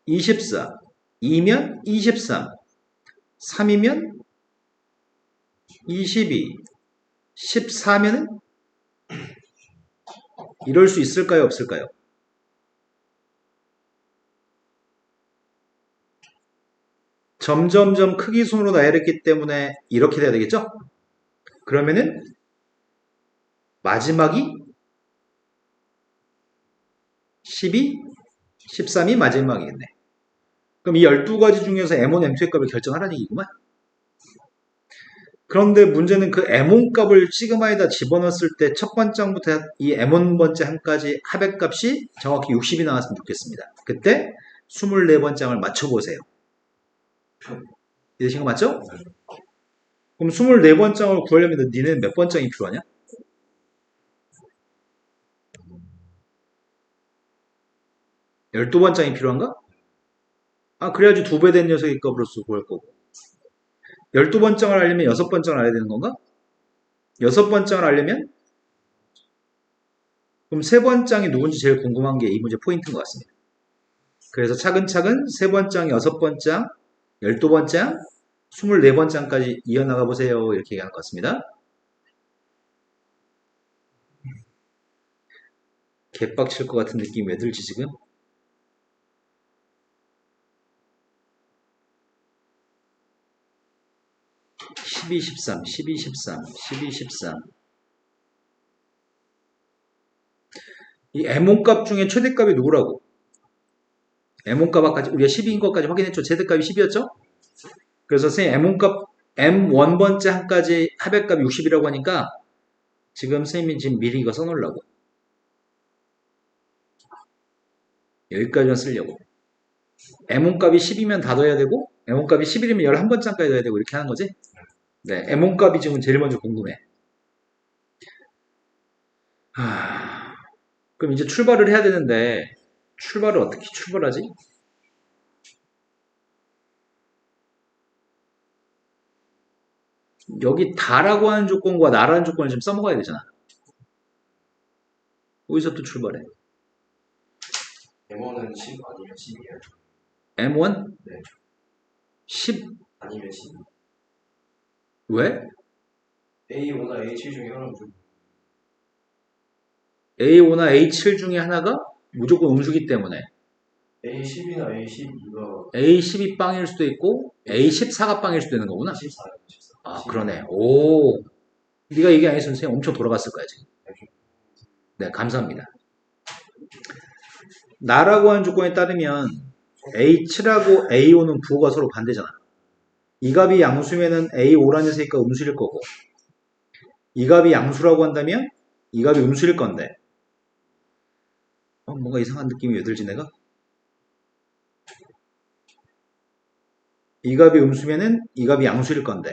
24, 2면 23, 3이면 22, 14면은 이럴 수 있을까요? 없을까요? 점점점 크기 순으로 나열했기 때문에 이렇게 돼야 되겠죠? 그러면은 마지막이 12, 13이 마지막이겠네. 그럼 이 12가지 중에서 M1, M2의 값을 결정하라는 얘기구만. 그런데 문제는 그 M1 값을 시그마에다 집어넣었을 때 첫 번째부터 이 M1번째 항까지 합의값이 정확히 60이 나왔으면 좋겠습니다. 그때 24번장을 맞춰보세요. 이해되신 거 맞죠? 그럼 24번장을 구하려면 니는 몇 번장이 필요하냐? 12번장이 필요한가? 그래야지 2배 된 녀석의 값으로서 구할 거고. 12번장을 알려면 6번장을 알아야 되는 건가? 6번장을 알려면 그럼 3번장이 누군지 제일 궁금한 게 이 문제 포인트인 것 같습니다. 그래서 차근차근 3번장, 6번장, 12번장, 24번장까지 이어나가 보세요. 이렇게 얘기하는 것 같습니다. 개빡칠 것 같은 느낌이 왜 들지 지금? (12, 13, 12, 13, 12, 13) 이 M1 값 중에 최대값이 누구라고? M1 값 아까 우리가 12인 것까지 확인했죠. 최대값이 10이었죠? 그래서 선생님 M1 값 M1번째 항까지 합의값이 60이라고 하니까 지금 선생님이 지금 미리 이거 써놓으려고. 여기까지만 쓰려고. M1 값이 10이면 다 넣어야 되고 M1 값이 11이면 11번째까지 넣어야 되고 이렇게 하는 거지. 네, M1 값이 지금 제일 먼저 궁금해. 그럼 이제 출발을 해야 되는데 출발을 어떻게 출발하지? 여기 다라고 하는 조건과 나라는 조건을 좀 써먹어야 되잖아. 어디서 또 출발해? M1은 10 아니면 10이에요. M1? 네. 10? 아니면 10. 왜? A5나 A7 중에 하나는 좀 A5나 A7 중에 하나가 무조건 음수기 때문에 A10이나 A12가 A12 빵일 수도 있고 A14가 빵일 수도 있는 거구나. 14예요. 14. 아, 그러네. 오. 네가 얘기 안 했으면 선생님 엄청 돌아갔을 거야, 지금. 네, 감사합니다. 나라고 하는 조건에 따르면 A7하고 A5는 부호가 서로 반대잖아. 이 값이 양수면은 A5라는 셋가 음수일 거고, 이 값이 양수라고 한다면 이 값이 음수일 건데, 뭔가 이상한 느낌이 왜 들지, 내가? 이 값이 음수면은 이 값이 양수일 건데,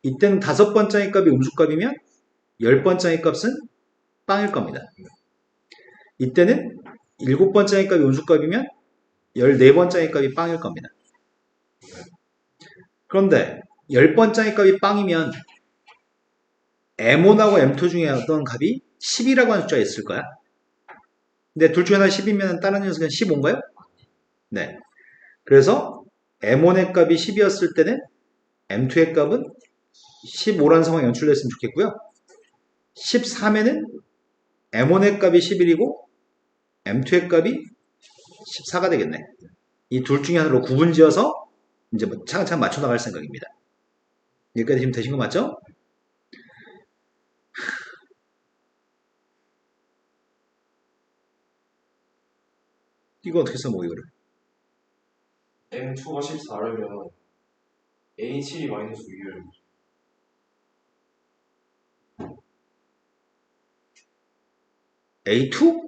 이때는 5번째의 값이 음수값이면 10번째의 값은 빵일 겁니다. 이때는 7번째의 값이 음수값이면 14번째의 값이 빵일 겁니다. 그런데 10번째의 값이 빵이면 M1하고 M2 중에 어떤 값이 10이라고 하는 숫자가 있을 거야. 근데 둘 중에 하나 10이면 다른 녀석은 15인가요? 네. 그래서 M1의 값이 10이었을 때는 M2의 값은 15라는 상황이 연출됐으면 좋겠고요. 13에는 M1의 값이 11이고 M2의 값이 14가 되겠네. 이 둘 중에 하나로 구분 지어서 이제 뭐 차근차근 맞춰 나갈 생각입니다. 여기까지 지금 되신 거 맞죠? 이거 어떻게 써먹어 이거를? M2가 14려면 A7이 마이너스 6이에요. A2?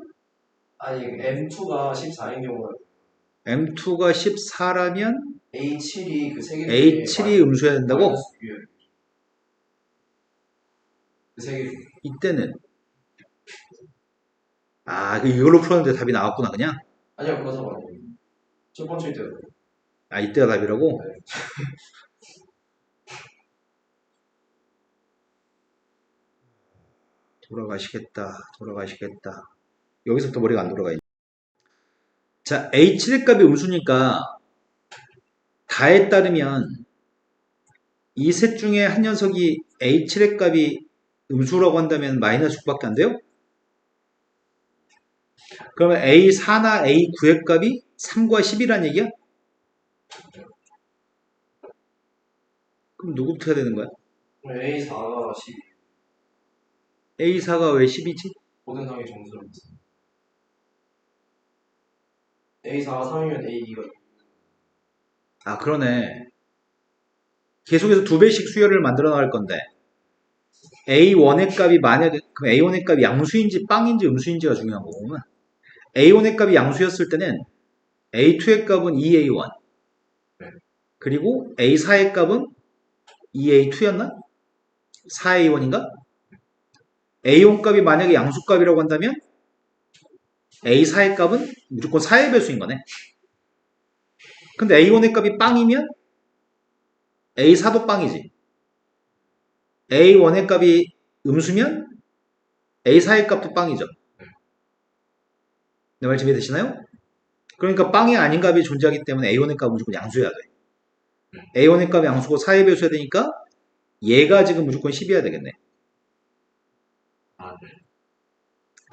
아니 M2가 14인 경우가 M2가 14라면 A7이 그 세 개 중에 A7이 음수해야 된다고? 마이너스 6이에요. 그 세 개 중에. 이때는 이걸로 풀었는데 답이 나왔구나 그냥? 아니요 그거 아니에요. 첫 번째 때요. 이때가 답이라고? 네. 돌아가시겠다. 여기서부터 머리가 안 돌아가. 자, H7의 값이 음수니까 다에 따르면 이 셋 중에 한 녀석이 H7의 값이 음수라고 한다면 마이너스 6밖에 안 돼요? 그러면 A4나 A9의 값이 3과 10이란 얘기야? 그럼 누구부터 해야 되는 거야? A4가 10. A4가 왜 10이지? 모든 상의 정수를 믿습니다. A4가 3이면 A2가 그러네. 계속해서 두 배씩 수열을 만들어 나갈 건데 A1의 값이 만약에 그럼 A1의 값이 양수인지 빵인지 음수인지가 중요한 거구나. A1의 값이 양수였을 때는 A2의 값은 2A1 그리고 A4의 값은 2A2였나? 4A1인가? A1 값이 만약에 양수값이라고 한다면 A4의 값은 무조건 4의 배수인 거네. 근데 A1의 값이 빵이면 A4도 빵이지. A1의 값이 음수면 A4의 값도 빵이죠. 내 말 준비 되시나요? 그러니까 빵이 아닌 값이 존재하기 때문에 A1의 값은 무조건 양수해야 돼. A1의 값이 양수고 4의 배수해야 되니까 얘가 지금 무조건 10이어야 되겠네.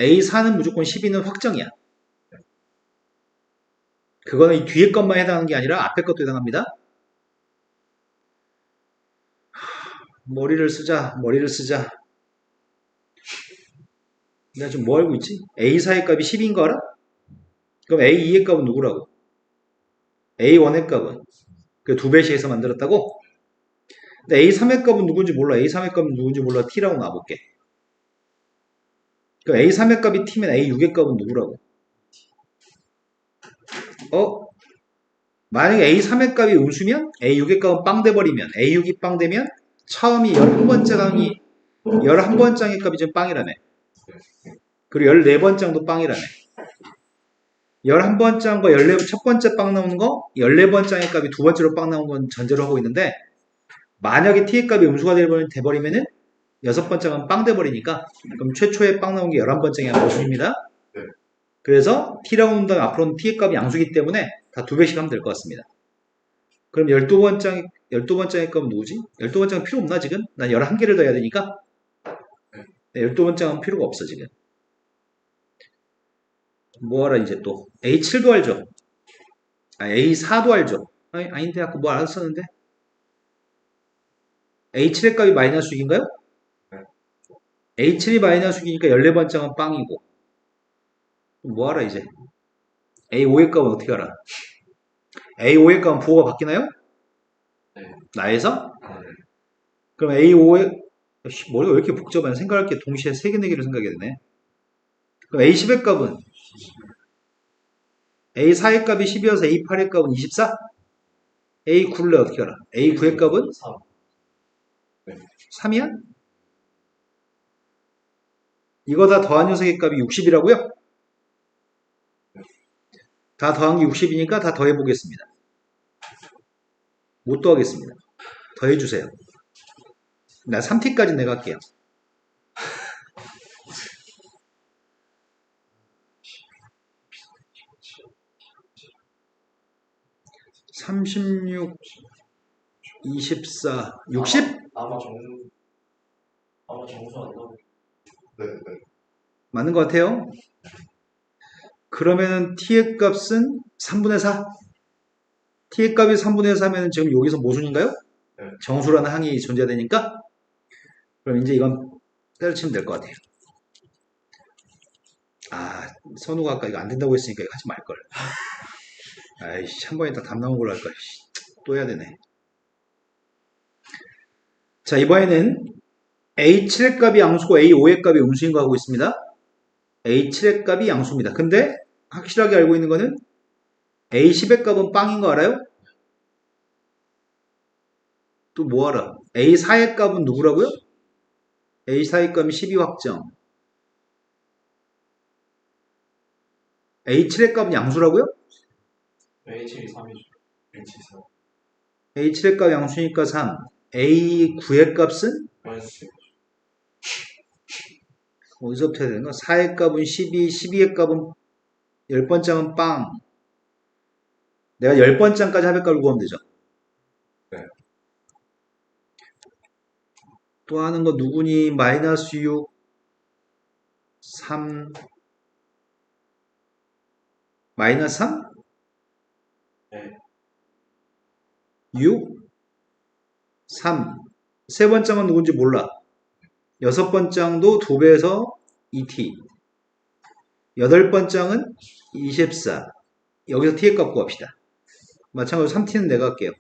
A4는 무조건 12는 확정이야. 그거는 이 뒤에 것만 해당하는 게 아니라 앞에 것도 해당합니다. 머리를 쓰자. 내가 지금 뭐 알고 있지? A4의 값이 10인 거 알아? 그럼 A2의 값은 누구라고? A1의 값은 그 두 배시에서 만들었다고? 근데 A3의 값은 누군지 몰라. A3의 값은 누군지 몰라. T라고 놔볼게. 그럼 A3의 값이 T면 A6의 값은 누구라고? 만약에 A3의 값이 음수면 A6의 값은 빵 돼버리면 A6이 빵 되면 처음이 11번째 값이 지금 빵이라며. 그리고 14번째도 빵이라며. 11번째과 첫 번째 빵 나오는 거 14번째 값이 두 번째로 빵 나온 건 전제로 하고 있는데 만약에 t의 값이 음수가 돼버리면은 여섯 번째가 빵 돼버리니까 그럼 최초에 빵 나온 게 11번째가 모순입니다. 네. 그래서 t라고 놓는다면 앞으로는 t의 값이 양수기 때문에 다 2배씩 하면 될 것 같습니다. 그럼 12번째 값은 누구지? 12번째는 필요 없나 지금? 난 11개를 더 해야 되니까 12번째는 필요가 없어 지금. 뭐하라 이제 또 A7도 알죠? A4도 알죠? 아닌데 아까 뭐 알았었는데 A7의 값이 마이너스 6인가요? A7이 마이너스 6이니까 14번째는 빵이고 뭐하라 이제 A5의 값은 어떻게 알아? A5의 값은 부호가 바뀌나요? 네. 나에서? 네. 그럼 A5의 머리가 왜 이렇게 복잡하냐? 생각할 게 동시에 3개, 4개를 생각해야 되네. 그럼 A10의 값은? A4의 값이 10이어서 A8의 값은 24? A9를 어떻게 알아? A9의 값은? 3. 3이야? 이거 다 더한 녀석의 값이 60이라고요? 다 더한 게 60이니까 다 더해보겠습니다. 못 더하겠습니다. 더해주세요. 나 3t까지 내가 할게요. 36, 24, 60? 아마 정수 안 나오고. 네. 맞는 것 같아요. 그러면은 t의 값은 3분의 4? t의 값이 3분의 4면 지금 여기서 모순인가요? 네. 정수라는 항이 존재되니까 그럼 이제 이건 때려치면 될 것 같아요. 선우가 아까 이거 안 된다고 했으니까 이거 하지 말걸. 아이씨, 한 번에 다 답 나온 걸로 할걸. 또 해야 되네. 자, 이번에는 A7의 값이 양수고 A5의 값이 음수인 거 하고 있습니다. A7의 값이 양수입니다. 근데 확실하게 알고 있는 거는 A10의 값은 빵인 거 알아요? 또 뭐 알아? A4의 값은 누구라고요? A4의 값이 12 확정. A7의 값은 양수라고요? A7이 3이죠. A7이 3. A7의 값 양수니까 3. A9의 값은? 마이너스 6. 어디서부터 해야 되는가? 4의 값은 12, 12의 값은 10번째는 빵. 내가 10번째까지 합의값을 구하면 되죠. 네. 또 하는 거 누구니? 마이너스 6, 3, 마이너스 3? 네. 6, 3. 세 번째는 누군지 몰라. 여섯 번째도 2배에서 2t. 여덟 번째는 24. 여기서 t의 값 구합시다. 마찬가지로 3t는 내가 할게요.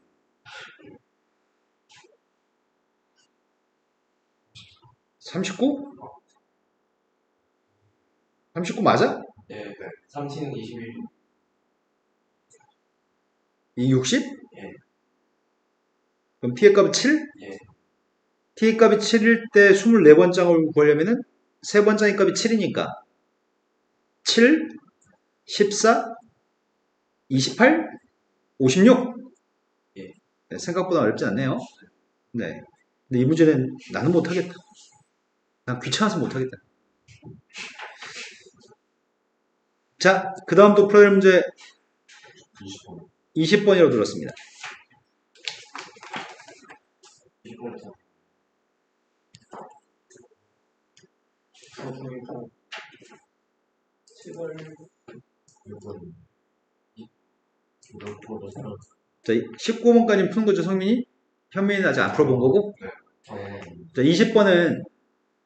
39? 39 맞아? 네. 3t는 21. 이 60? 예. 그럼 t의 값은 7? 예. t의 값이 7일 때 24번장을 구하려면은 세 번장의 값이 7이니까 7, 14, 28, 56. 예. 네, 생각보다 어렵지 않네요. 네. 근데 이 문제는 나는 못하겠다. 난 귀찮아서 못하겠다. 자, 그 다음 또 풀어야 할 문제 20번. 20번이라고 들었습니다. 20번에서. 제발. 6번. 이것도 새로. 자, 19번까지 푸는 거죠, 성민이? 현민이는 아직 안 풀어본 거고. 자, 20번은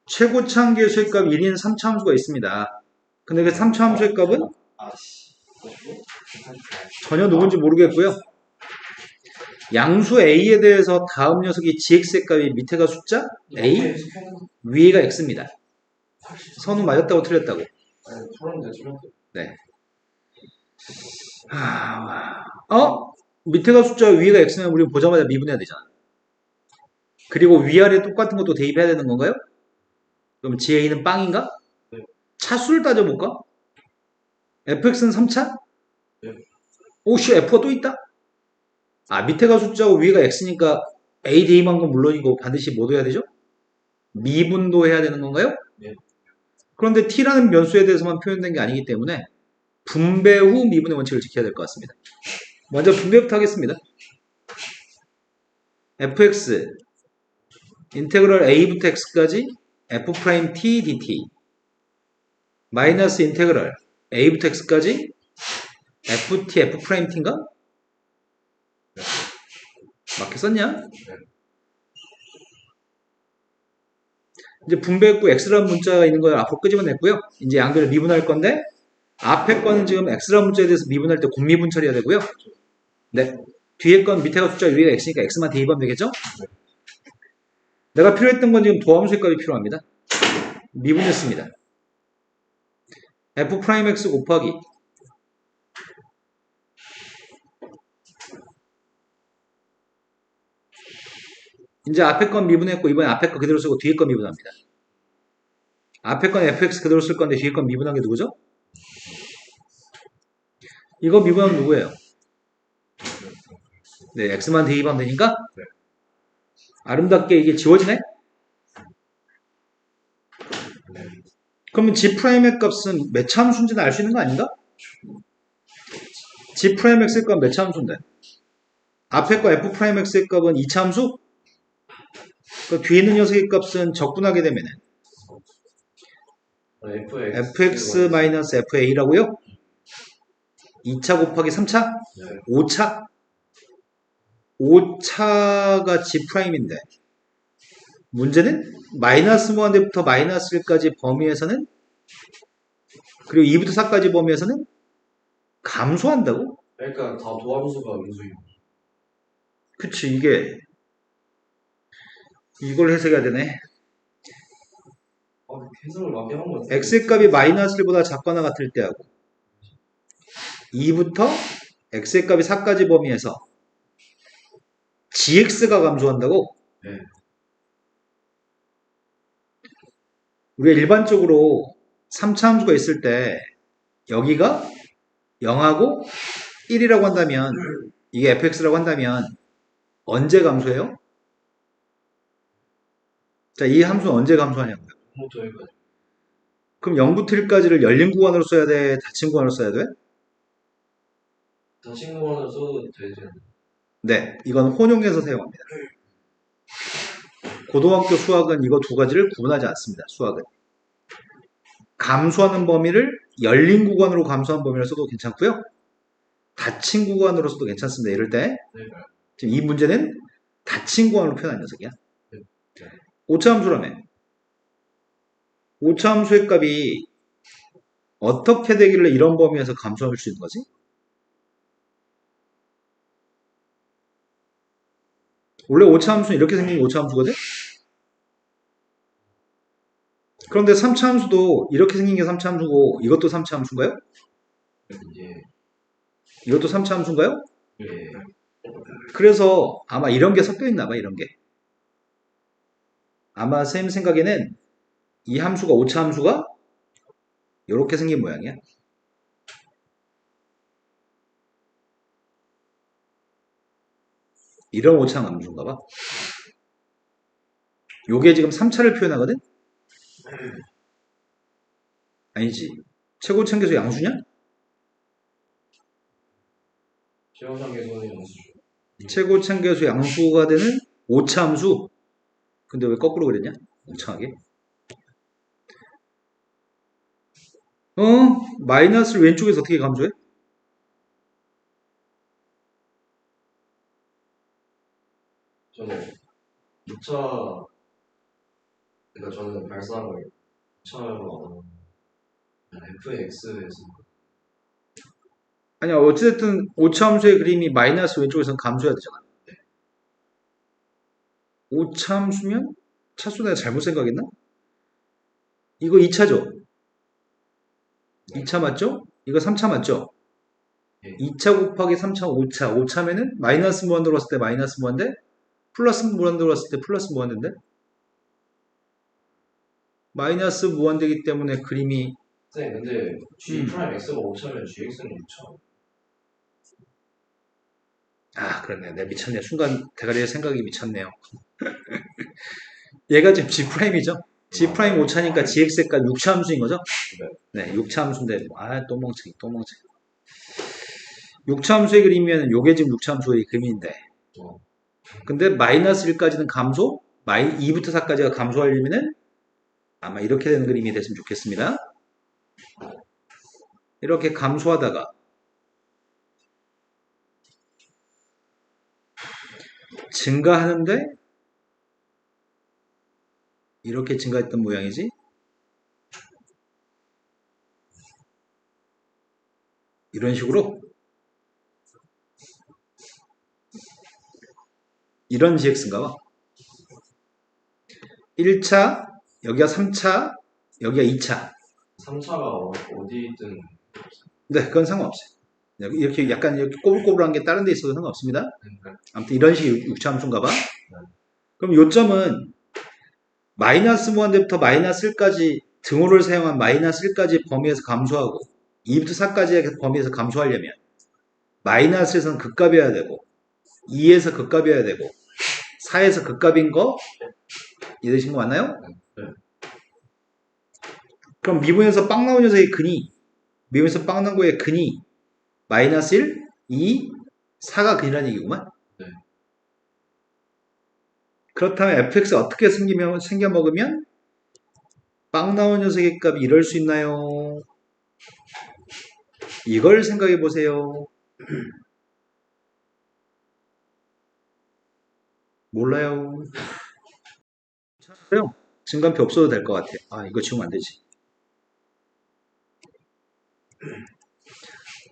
최고차항 계수의 값 1인 3차함수가 있습니다. 근데 그 3차함수의 값은 전혀 누군지 모르겠고요. 양수 A에 대해서 다음 녀석이 gx의 값이 밑에가 숫자 A, 위에가 x입니다. 선우 맞았다고 틀렸다고. 네. 밑에가 숫자 위에가 x면 우리 보자마자 미분해야 되잖아. 그리고 위아래 똑같은 것도 대입해야 되는 건가요? 그럼 GA는 빵인가? 네. 차수를 따져볼까? fx는 3차? 네. 오씨 f가 또 있다? 아 밑에가 숫자고 위에가 x니까 a 대입한 건 물론이고 반드시 뭐 해야 되죠? 미분도 해야 되는 건가요? 네. 그런데 t라는 변수에 대해서만 표현된 게 아니기 때문에 분배 후 미분의 원칙을 지켜야 될 것 같습니다. 먼저 분배부터 하겠습니다. fx 인테그럴 a부터 x까지 f't dt 마이너스 인테그럴 a부터 x까지 ft f't인가? 맞게 썼냐? 이제 분배했고 x라는 문자가 있는 걸 앞으로 끄집어냈고요. 이제 양변을 미분할 건데 앞에 거는 지금 x라는 문자에 대해서 미분할 때 곱미분 처리해야 되고요. 네. 뒤에 건 밑에가 숫자 위에가 x니까 x만 대입하면 되겠죠? 내가 필요했던 건 지금 도함수의 값이 필요합니다. 미분했습니다. f'x 곱하기 이제 앞에 건 미분했고 이번에 앞에 거 그대로 쓰고 뒤에 건 미분합니다. 앞에 건 fx 그대로 쓸 건데 뒤에 건 미분한 게 누구죠? 이거 미분하면 누구예요? 네, x만 대입하면 되니까 아름답게 이게 지워지네? 그러면 g'의 값은 몇 차 함수인지는 알 수 있는 거 아닌가? g'x의 값은 몇 차 함수인데? 앞에 거 f'x의 값은 2차 함수? 그 뒤에 있는 녀석의 값은 적분하게 되면 fx-fa라고요? 2차 곱하기 3차? 네. 5차? 5차가 g'인데 문제는 마이너스 무한대부터 마이너스 1까지 범위에서는 그리고 2부터 4까지 범위에서는 감소한다고? 그러니까 다 도함수가 음수인. 그치 이게 이걸 해석해야 되네. 해석을 맞게 한 거 같아. x의 값이 마이너스 1보다 작거나 같을 때하고 2부터 x의 값이 4까지 범위에서 gx가 감소한다고? 네. 우리가 일반적으로 3차 함수가 있을 때 여기가 0하고 1이라고 한다면 이게 fx라고 한다면 언제 감소해요? 자, 이 함수는 언제 감소하냐고요? 뭐부터 여기까지. 그럼 0부터 1까지를 열린 구간으로 써야 돼? 닫힌 구간으로 써야 돼? 닫힌 구간을 써도 되지. 네, 이건 혼용해서 사용합니다. 고등학교 수학은 이거 두 가지를 구분하지 않습니다. 수학은. 감소하는 범위를 열린 구간으로 감소하는 범위를 써도 괜찮고요. 닫힌 구간으로 써도 괜찮습니다. 이럴 때 네. 지금 이 문제는 닫힌 구간으로 표현한 녀석이야. 네. 오차 함수라며. 오차 함수의 값이 어떻게 되길래 이런 범위에서 감소할 수 있는 거지? 원래 오차 함수는 이렇게 생긴 게 오차 함수거든? 그런데 3차 함수도 이렇게 생긴 게 3차 함수고 이것도 3차 함수인가요? 예. 이것도 3차 함수인가요? 예. 그래서 아마 이런 게 섞여 있나 봐, 이런 게. 아마 쌤 생각에는 이 함수가 오차 함수가 이렇게 생긴 모양이야. 이런 오차 함수인가 봐. 요게 지금 3차를 표현하거든? 아니지. 최고참계수 양수냐? 최고상계수는 양수죠. 최고참계수 양수가 되는 오차 함수. 근데 왜 거꾸로 그랬냐? 멍청하게. 마이너스를 왼쪽에서 어떻게 감소해? 저는 2차, 그러니까 저는 발상을 2차로 fx에서 아니야, 어찌됐든 오차 함수의 그림이 마이너스 왼쪽에서는 감소해야 되잖아. 오차 함수면? 차수 내가 잘못 생각했나? 이거 2차죠? 2차 맞죠? 이거 3차 맞죠? 예. 2차 곱하기 3차, 5차. 5차면은 마이너스 무한대로 갔을 때 마이너스 무한대, 플러스 무한대로 갔을 때 플러스 무한대인데? 마이너스 무한대이기 때문에 그림이 네, 근데 G 프라임 X가 5차면 GX는 6차. 그렇네. 내가 미쳤네. 순간 대가리에 생각이 미쳤네요. 얘가 지금 G'이죠? G' 5차니까 GX가 6차 함수인 거죠? 네, 6차 함수인데, 또 멍청이, 또 멍청이. 6차 함수의 그림이면 요게 지금 6차 함수의 그림인데. 근데 마이너스 1까지는 감소, 2부터 4까지가 감소하려면은 아마 이렇게 되는 그림이 됐으면 좋겠습니다. 이렇게 감소하다가 증가하는데 이렇게 증가했던 모양이지. 이런 식으로 이런 GX인가 봐. 1차, 여기가 3차, 여기가 2차. 3차가 어디든. 네, 그건 상관없어요. 이렇게 약간 이렇게 꼬불꼬불한 게 다른 데 있어도 상관없습니다. 아무튼 이런 식의 6차 함수인가 봐. 그럼 요점은 마이너스 무한대부터 마이너스 1까지 등호를 사용한 마이너스 1까지 범위에서 감소하고 2부터 4까지의 범위에서 감소하려면 마이너스에서는 극값이어야 되고 2에서 극값이어야 되고 4에서 극값인 거 이해되신 거 맞나요? 네. 그럼 미분에서 빵 나온 녀석의 근이 미분에서 빵 나온 거의 근이 마이너스 1, 2, 4가 근이라는 얘기구만. 네. 그렇다면 fx가 어떻게 생겨먹으면 빵 나온 녀석의 값이 이럴 수 있나요? 이걸 생각해 보세요. 몰라요. 증간표 없어도 될 것 같아요. 이거 지우면 안 되지.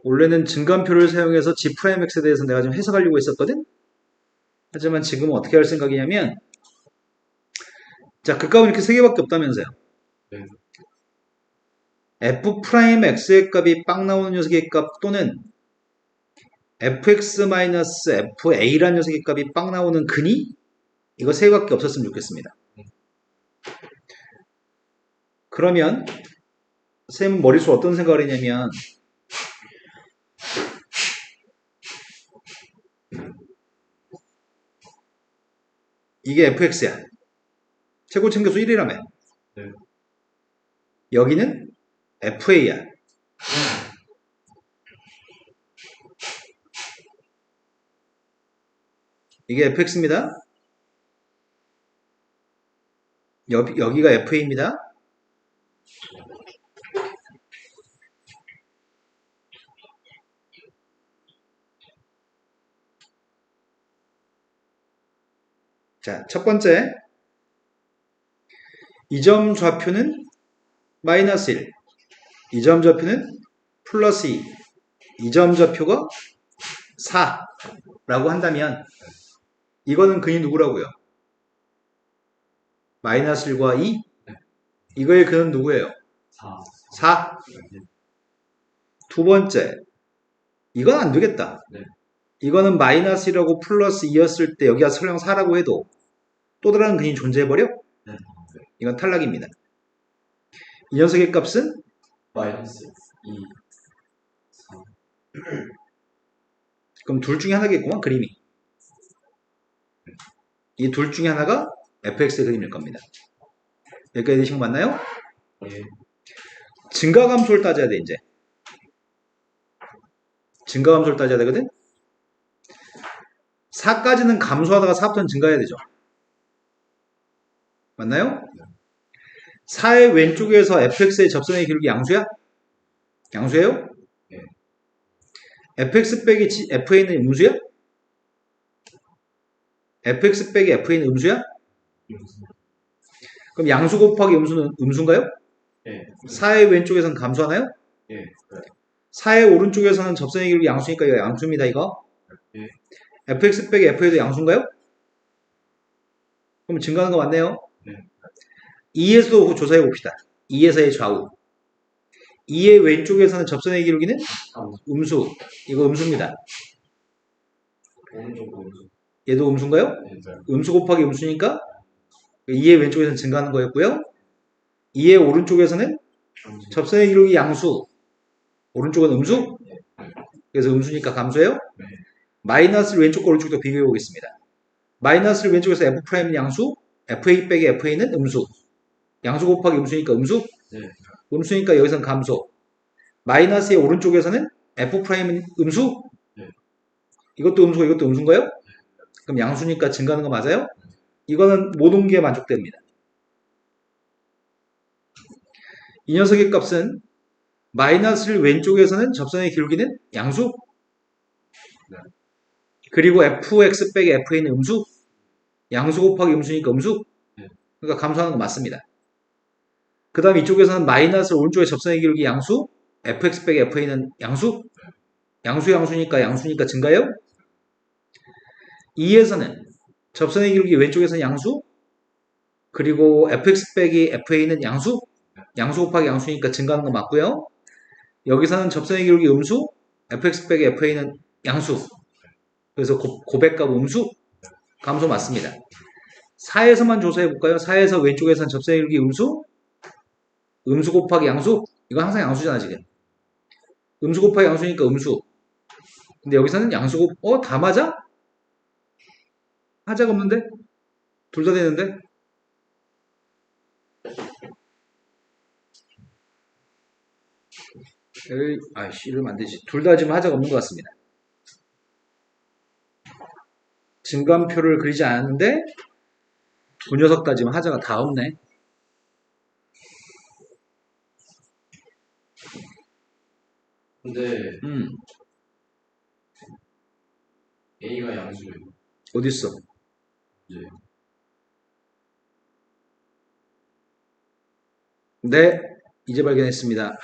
원래는 증간표를 사용해서 G'X에 대해서 내가 좀 해석하려고 했었거든? 하지만 지금은 어떻게 할 생각이냐면, 자, 그 값은 이렇게 세 개밖에 없다면서요. 네. F'X의 값이 빵 나오는 녀석의 값 또는 fx-fa라는 녀석의 값이 빵 나오는 근이 이거 세 개밖에 없었으면 좋겠습니다. 그러면 쌤은 머릿속 어떤 생각을 했냐면 이게 fx야. 최고 참교수 1이라며. 네. 여기는 fa야. 이게 fx입니다. 여기가 fa입니다. 자, 첫 번째. 이 점 좌표는 마이너스 1. 이 점 좌표는 플러스 2. 이 점 좌표가 4라고 한다면 이거는 근이 누구라고요? 마이너스 1과 2? 이거의 근은 누구예요? 4. 두 번째. 이건 안 되겠다. 네. 이거는 마이너스 1하고 플러스 2였을 때 여기가 설령 4라고 해도 또 다른 근이 존재해버려? 네. 이건 탈락입니다. 이 녀석의 값은 마이너스 2, 3. 그럼 둘 중에 하나겠구만, 그림이. 이 둘 중에 하나가 fx의 그림일 겁니다. 여기까지 되신 거 맞나요? 예. 증가감소를 따져야 돼, 이제. 증가감소를 따져야 되거든? 4까지는 감소하다가 4부터는 증가해야 되죠. 맞나요? 4의 왼쪽에서 fx의 접선의 기울기 양수야? 양수예요? 네. fx 빼기 fa는 음수야? fx 빼기 fa는 음수야? 그럼 양수 곱하기 음수는 음수인가요? 예. 4의 왼쪽에서는 감소하나요? 예. 4의 오른쪽에서는 접선의 기울기 양수니까 이거 양수입니다, 이거. 예. fx 빼기 fa도 양수인가요? 그럼 증가하는 거 맞네요. 네. 2에서도 조사해 봅시다. 2에서의 좌우. 2의 왼쪽에서는 접선의 기울기는 아, 음수. 이거 음수입니다. 오른쪽 오른쪽. 얘도 음수인가요? 네. 음수 곱하기 음수니까 2의 왼쪽에서는 증가하는 거였고요. 2의 오른쪽에서는 접선의 기울기 양수. 오른쪽은 음수. 그래서 음수니까 감수예요. 네. 마이너스를 왼쪽과 오른쪽도 비교해 보겠습니다. 마이너스를 왼쪽에서 F'는 양수, FA 빼기 FA는 음수. 양수 곱하기 음수니까 음수. 네. 음수니까 여기서는 감소. 마이너스의 오른쪽에서는 F'은 음수. 네. 이것도 음수고 이것도 음수인가요? 그럼 양수니까 증가하는 거 맞아요? 이거는 모든 게 만족됩니다. 이 녀석의 값은 마이너스를 왼쪽에서는 접선의 기울기는 양수. 그리고 fx 빼기 fa는 음수. 양수 곱하기 음수니까 음수. 그러니까 감소하는 거 맞습니다. 그 다음 이쪽에서는 마이너스 오른쪽에 접선의 기울기 양수. fx 빼기 fa는 양수. 양수니까 증가요. 2에서는 접선의 기울기 왼쪽에서는 양수. 그리고 fx 빼기 fa는 양수. 양수 곱하기 양수니까 증가하는 거 맞고요. 여기서는 접선의 기울기 음수. fx 빼기 fa는 양수. 그래서 고백값 음수. 감소 맞습니다. 4에서만 조사해 볼까요? 4에서 왼쪽에서는 접선의 기울기 음수. 음수 곱하기 양수. 이건 항상 양수잖아 지금. 음수 곱하기 양수니까 음수. 근데 여기서는 양수 다 맞아? 하자가 없는데? 둘 다 되는데? 아이씨, 이러면 안 되지. 둘 다 지금 하자가 없는 것 같습니다. 증감표를 그리지 않았는데, 두 녀석 다 지금 하자가 다 없네. 근데 A가 양수예요. 어딨어? 네. 네, 이제 발견했습니다.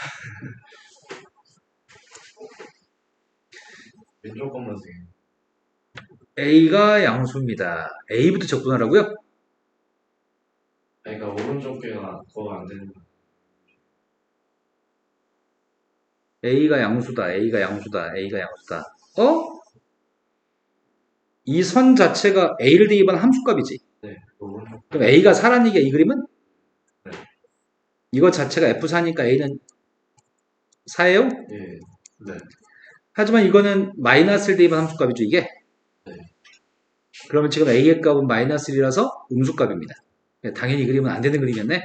왼쪽 것만 쓰게. A가 양수입니다. A부터 접근하라고요? 그러니까 오른쪽 개가 그거가 안 되는 거. A가 양수다. A가 양수다. A가 양수다. 이 선 자체가 A를 대입한 함수값이지. 네. 오른쪽. 그럼 A가 4란 얘기야, 이 그림은? 네. 이거 자체가 F4니까 A는 4예요? 예. 네. 하지만 이거는 마이너스를 대입한 함수값이죠, 이게? 네. 그러면 지금 A의 값은 마이너스 1이라서 음수값입니다. 당연히 이 그림은 안 되는 그림이었네?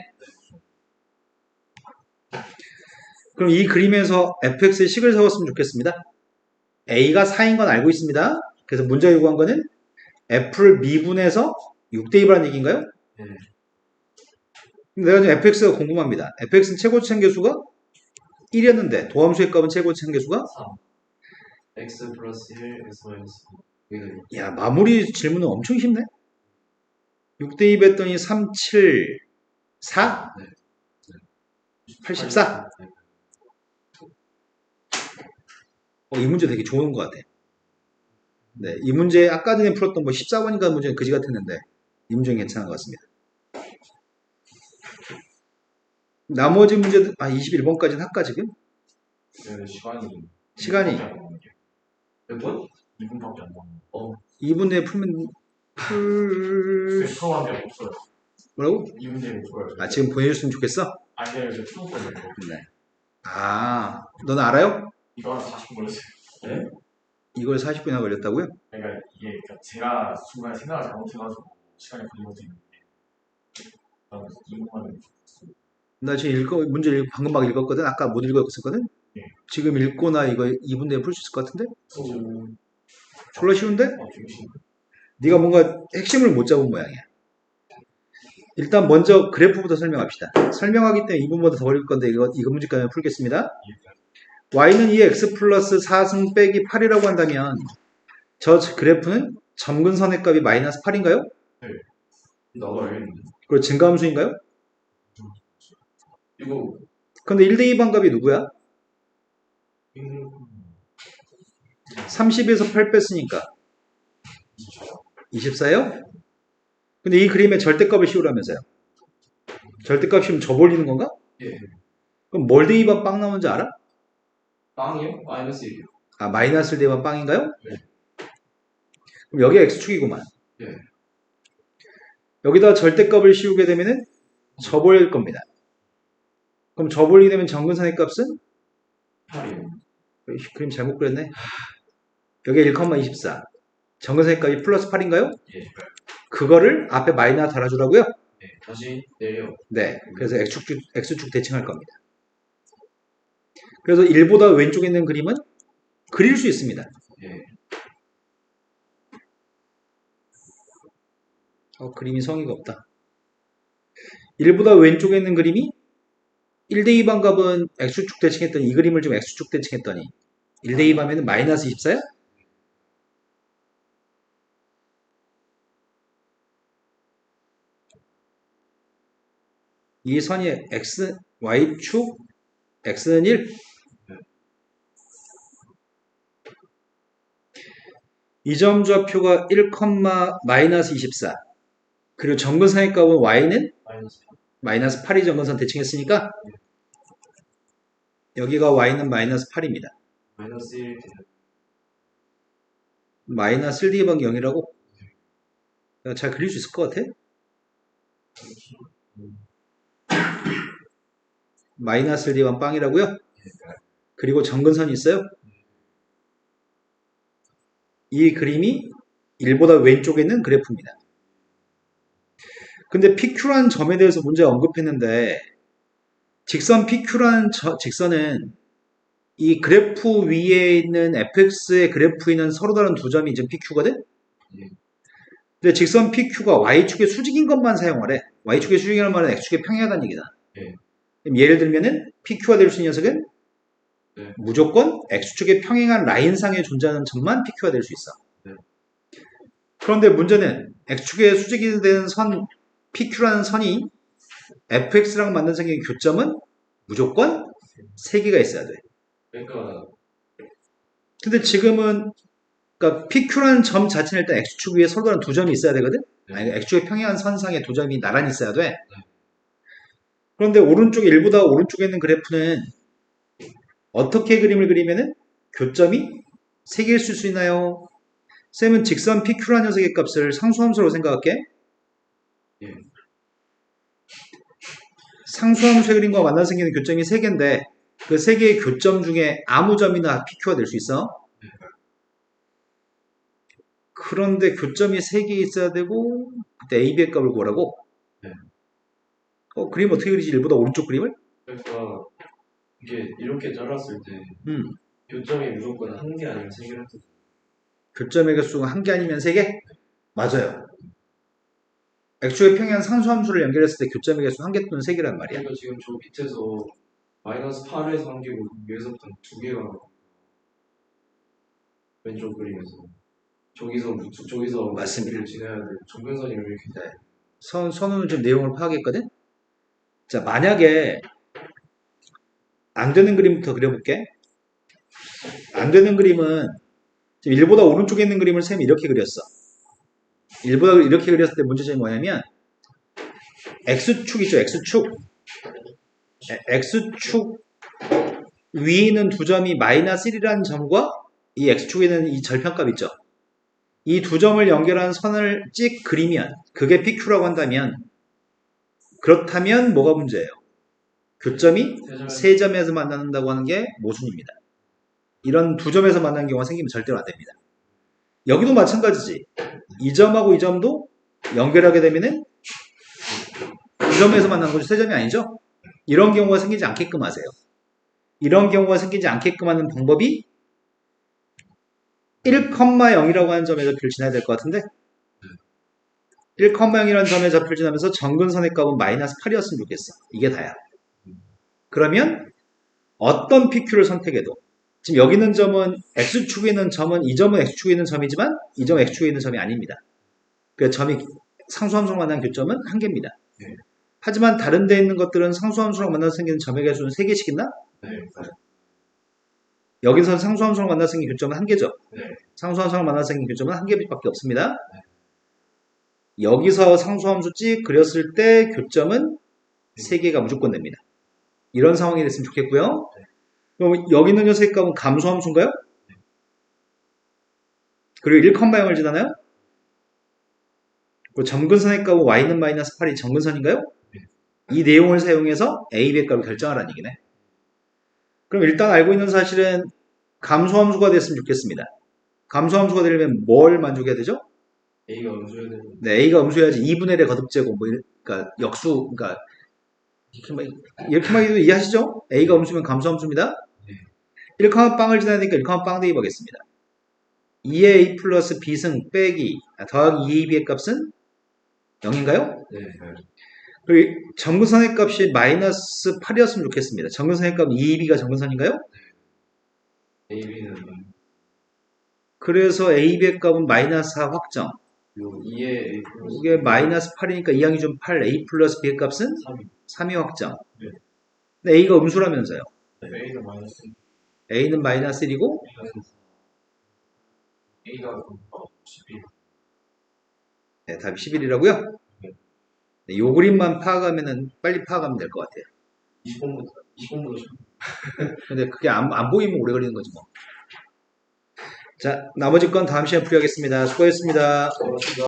그럼 이 그림에서 fx의 식을 세웠으면 좋겠습니다. A가 4인 건 알고 있습니다. 그래서 문제가 요구한 거는 f를 미분해서 6대2라는 얘기인가요? 네. 내가 지금 fx가 궁금합니다. fx는 최고치 한계수가 1이었는데 도함수의 값은 최고치 한계수가 3. X 플러스 1, X 마이너스 2. 야, 마무리 질문은 엄청 쉽네? 6대2 했더니 3, 7, 4? 네. 84? 네. 이 문제 되게 좋은 것 같아. 네, 이 문제 아까 전에 풀었던 뭐 14번인가 문제는 그지 같았는데 이 문제는 괜찮은 것 같습니다. 나머지 문제들 21번까지는 할까 지금? 네, 시간이 몇 번? 2분밖에 안 남았어요. 2분 내에 풀면 풀어가면 없어요. 뭐라고? 2분 내에 풀어요. 지금 보내줬으면 좋겠어? 아니요, 이제 풀었어요. 네. 너는 알아요? 이거 한 40분 걸렸어요. 네? 이걸 40분이나 걸렸다고요? 그러니까 이게 제가 순간 생각을 잘못해가지고 시간이 걸린 것도 있는데 난 2분만 나 지금 문제 방금 막 읽었거든? 아까 못 읽었었거든? 네. 지금 읽거나 이거 2분 내에 풀 수 있을 것 같은데? 오. 졸라 쉬운데? 되게 신기해. 네가 뭔가 핵심을 못 잡은 모양이야. 일단 먼저 그래프부터 설명합시다. 설명하기 때문에 2분보다 더 걸릴 건데 이거 문제까지 풀겠습니다. y는 2x 플러스 4승 빼기 8이라고 한다면 저 그래프는 점근선의 값이 마이너스 8인가요? 나도 알겠는데. 그리고 증가함수인가요? 이거 근데 1대2 반값이 누구야? 30에서 8 뺐으니까 24요? 근데 이 그림의 절대값을 씌우라면서요. 절대값 씌우면 저 벌리는 건가? 예. 그럼 뭘 대입하면 빵 나오는지 알아? 빵이요? 마이너스 1이요. 아, 마이너스를 대입하면 빵인가요? 네. 그럼 여기가 x축이구만. 네. 여기다 절대값을 씌우게 되면은 접을 겁니다. 그럼 접을이 되면 정근선의 값은 8이요. 그림 잘못 그렸네. 여기 1,24. 정근선의 값이 플러스 8인가요? 예. 그거를 앞에 마이너스 달아주라고요? 네. 다시 내려. 네. 그래서 x축 대칭할 겁니다. 그래서 1보다 왼쪽에 있는 그림은 그릴 수 있습니다. 예. 그림이 성의가 없다. 1보다 왼쪽에 있는 그림이 1대2 반값은 x축 대칭했더니 이 그림을 좀 x축 대칭했더니 1대2 반면은 마이너스 24야? 이 선이 x, y축, x는 1. 이 점 좌표가 1, 마이너스 24. 그리고 정근선의 값은 y는 마이너스 8. 마이너스 8이 정근선 대칭했으니까 여기가 y는 마이너스 8입니다. 마이너스 1. 마이너스 1 더하기 0이라고? 잘 그릴 수 있을 것 같아? 마이너스 1 더하기 빵이라고요? 그리고 정근선이 있어요? 이 그림이 1보다 왼쪽에 있는 그래프입니다. 근데 PQ라는 점에 대해서 문제 언급했는데 직선 PQ라는 직선은 이 그래프 위에 있는 fx의 그래프에 있는 서로 다른 두 점이 지금 PQ거든? 근데 직선 PQ가 y축의 수직인 것만 사용하래. y축의 수직이라는 말은 x축의 평행하다는 얘기다. 네. 그럼 예를 들면은 PQ가 될 수 있는 녀석은 네. 무조건 x축의 평행한 라인상에 존재하는 점만 PQ가 될 수 있어. 네. 그런데 문제는 x축의 수직이 되는 선 PQ라는 선이 fx랑 만든 생긴 교점은 무조건 3개가 있어야 돼. 그러니까 근데 지금은 그러니까 PQ라는 점 자체는 일단 x축 위에 서로 다른 두 점이 있어야 되거든? 네. 아니, x축의 평행한 선상에 두 점이 나란히 있어야 돼. 그런데 오른쪽 1보다 오른쪽에 있는 그래프는 어떻게 그림을 그리면은 교점이 3개일 수 있나요? 쌤은 직선 PQ라는 녀석의 값을 상수함수로 생각할게. 예. 상수함수의 그림과 만나 생기는 교점이 3개인데 그 3개의 교점 중에 아무 점이나 PQ가 될 수 있어. 그런데 교점이 3개 있어야 되고 그때 AB의 값을 구하라고? 네. 그림 어떻게 그리지? 1보다 오른쪽 그림을? 그러니까 이게 이렇게 잘랐을 때 교점이 무조건 한 개 아니면 세 개를 뜻. 교점의 개수가 1개 아니면 3개? 맞아요. x축의 평행한 상수함수를 연결했을 때 교점의 개수는 1개 또는 3개란 말이야. 그러니까 지금 저 밑에서 마이너스 8에서 한 개고 위에서부터는 두 개가 왼쪽 그림에서 저기서 맞습니다. 를 지나야 돼. 정근선이 이렇게 돼. 선우는 좀 내용을 파악했거든? 자, 만약에 안 되는 그림부터 그려볼게. 안 되는 그림은 지금 1보다 오른쪽에 있는 그림을 쌤이 이렇게 그렸어. 1보다 이렇게 그렸을 때 문제점이 뭐냐면 x축 있죠, x축. x축 위에 있는 두 점이 마이너스 1이라는 점과 이 x축에 있는 이 절편값 있죠. 이 두 점을 연결한 선을 그리면 그게 PQ라고 한다면 그렇다면 뭐가 문제예요? 교점이 세 점에서 만난다고 하는 게 모순입니다. 이런 두 점에서 만나는 경우가 생기면 절대로 안 됩니다. 여기도 마찬가지지. 이 점하고 이 점도 연결하게 되면은 이 점에서 만나는 거죠. 세 점이 아니죠? 이런 경우가 생기지 않게끔 하세요. 이런 경우가 생기지 않게끔 하는 방법이 1,0이라고 하는 점의 좌표를 지나야 될 것 같은데 1,0이라는 점의 좌표를 지나면서 정근선의 값은 마이너스 8이었으면 좋겠어. 이게 다야. 그러면 어떤 PQ를 선택해도 지금 여기 있는 점은 X축에 있는 점은 이 점은 X축에 있는 점이지만 이 점은 X축에 있는 점이 아닙니다. 그 점이 상수함수랑 만난 교점은 1개입니다. 네. 하지만 다른 데 있는 것들은 상수함수랑 만나서 생기는 점의 개수는 3개씩 있나? 네. 여기서 상수함수랑 만나서 생긴 교점은 1개죠. 네. 상수함수랑 만나서 생긴 교점은 1개밖에 없습니다. 여기서 상수함수 그렸을 때 교점은 3개가 무조건 됩니다. 이런 상황이 됐으면 좋겠고요. 그럼 여기 있는 녀석의 값은 감소함수인가요? 그리고 1,0을 지나나요? 그리고 점근선의 값은 y는 마이너스 8이 점근선인가요? 이 내용을 사용해서 a, b의 값을 결정하라는 얘기네. 그럼 일단 알고 있는 사실은 감소함수가 됐으면 좋겠습니다. 감소함수가 되려면 뭘 만족해야 되죠? A가 음수여야 되는 네, a가 음수여야지 2분의 1의 거듭제곱, 그러니까 역수, 그러니까 이렇게만 해도 이해하시죠? a가 음수면 감소함수입니다. 1,빵을 지나야 되니까 1,빵 대입하겠습니다. 2의 a 플러스 b승 빼기 더하기 2ab의 값은 0인가요? 네. 그리고 점근선의 값이 마이너스 8이었으면 좋겠습니다. 점근선의 값 2ab가 점근선인가요? A, B는 그래서 ab의 값은 마이너스 4 확정. 그리고 2에 A 플러스 이게 마이너스 8이니까 2항이 좀 8, a 플러스 b의 값은 3. 3이 확정. 네. 근데 a가 음수라면서요. A가 마이너스 a는 마이너스 1이고 A가 11. 네, 답이 11이라고요? 네, 요 그림만 파악하면은 빨리 파악하면 될 것 같아요. 20번부터 근데 그게 안 보이면 오래 걸리는 거지 뭐. 자, 나머지 건 다음 시간에 풀이하겠습니다. 수고하셨습니다. 시작합니다.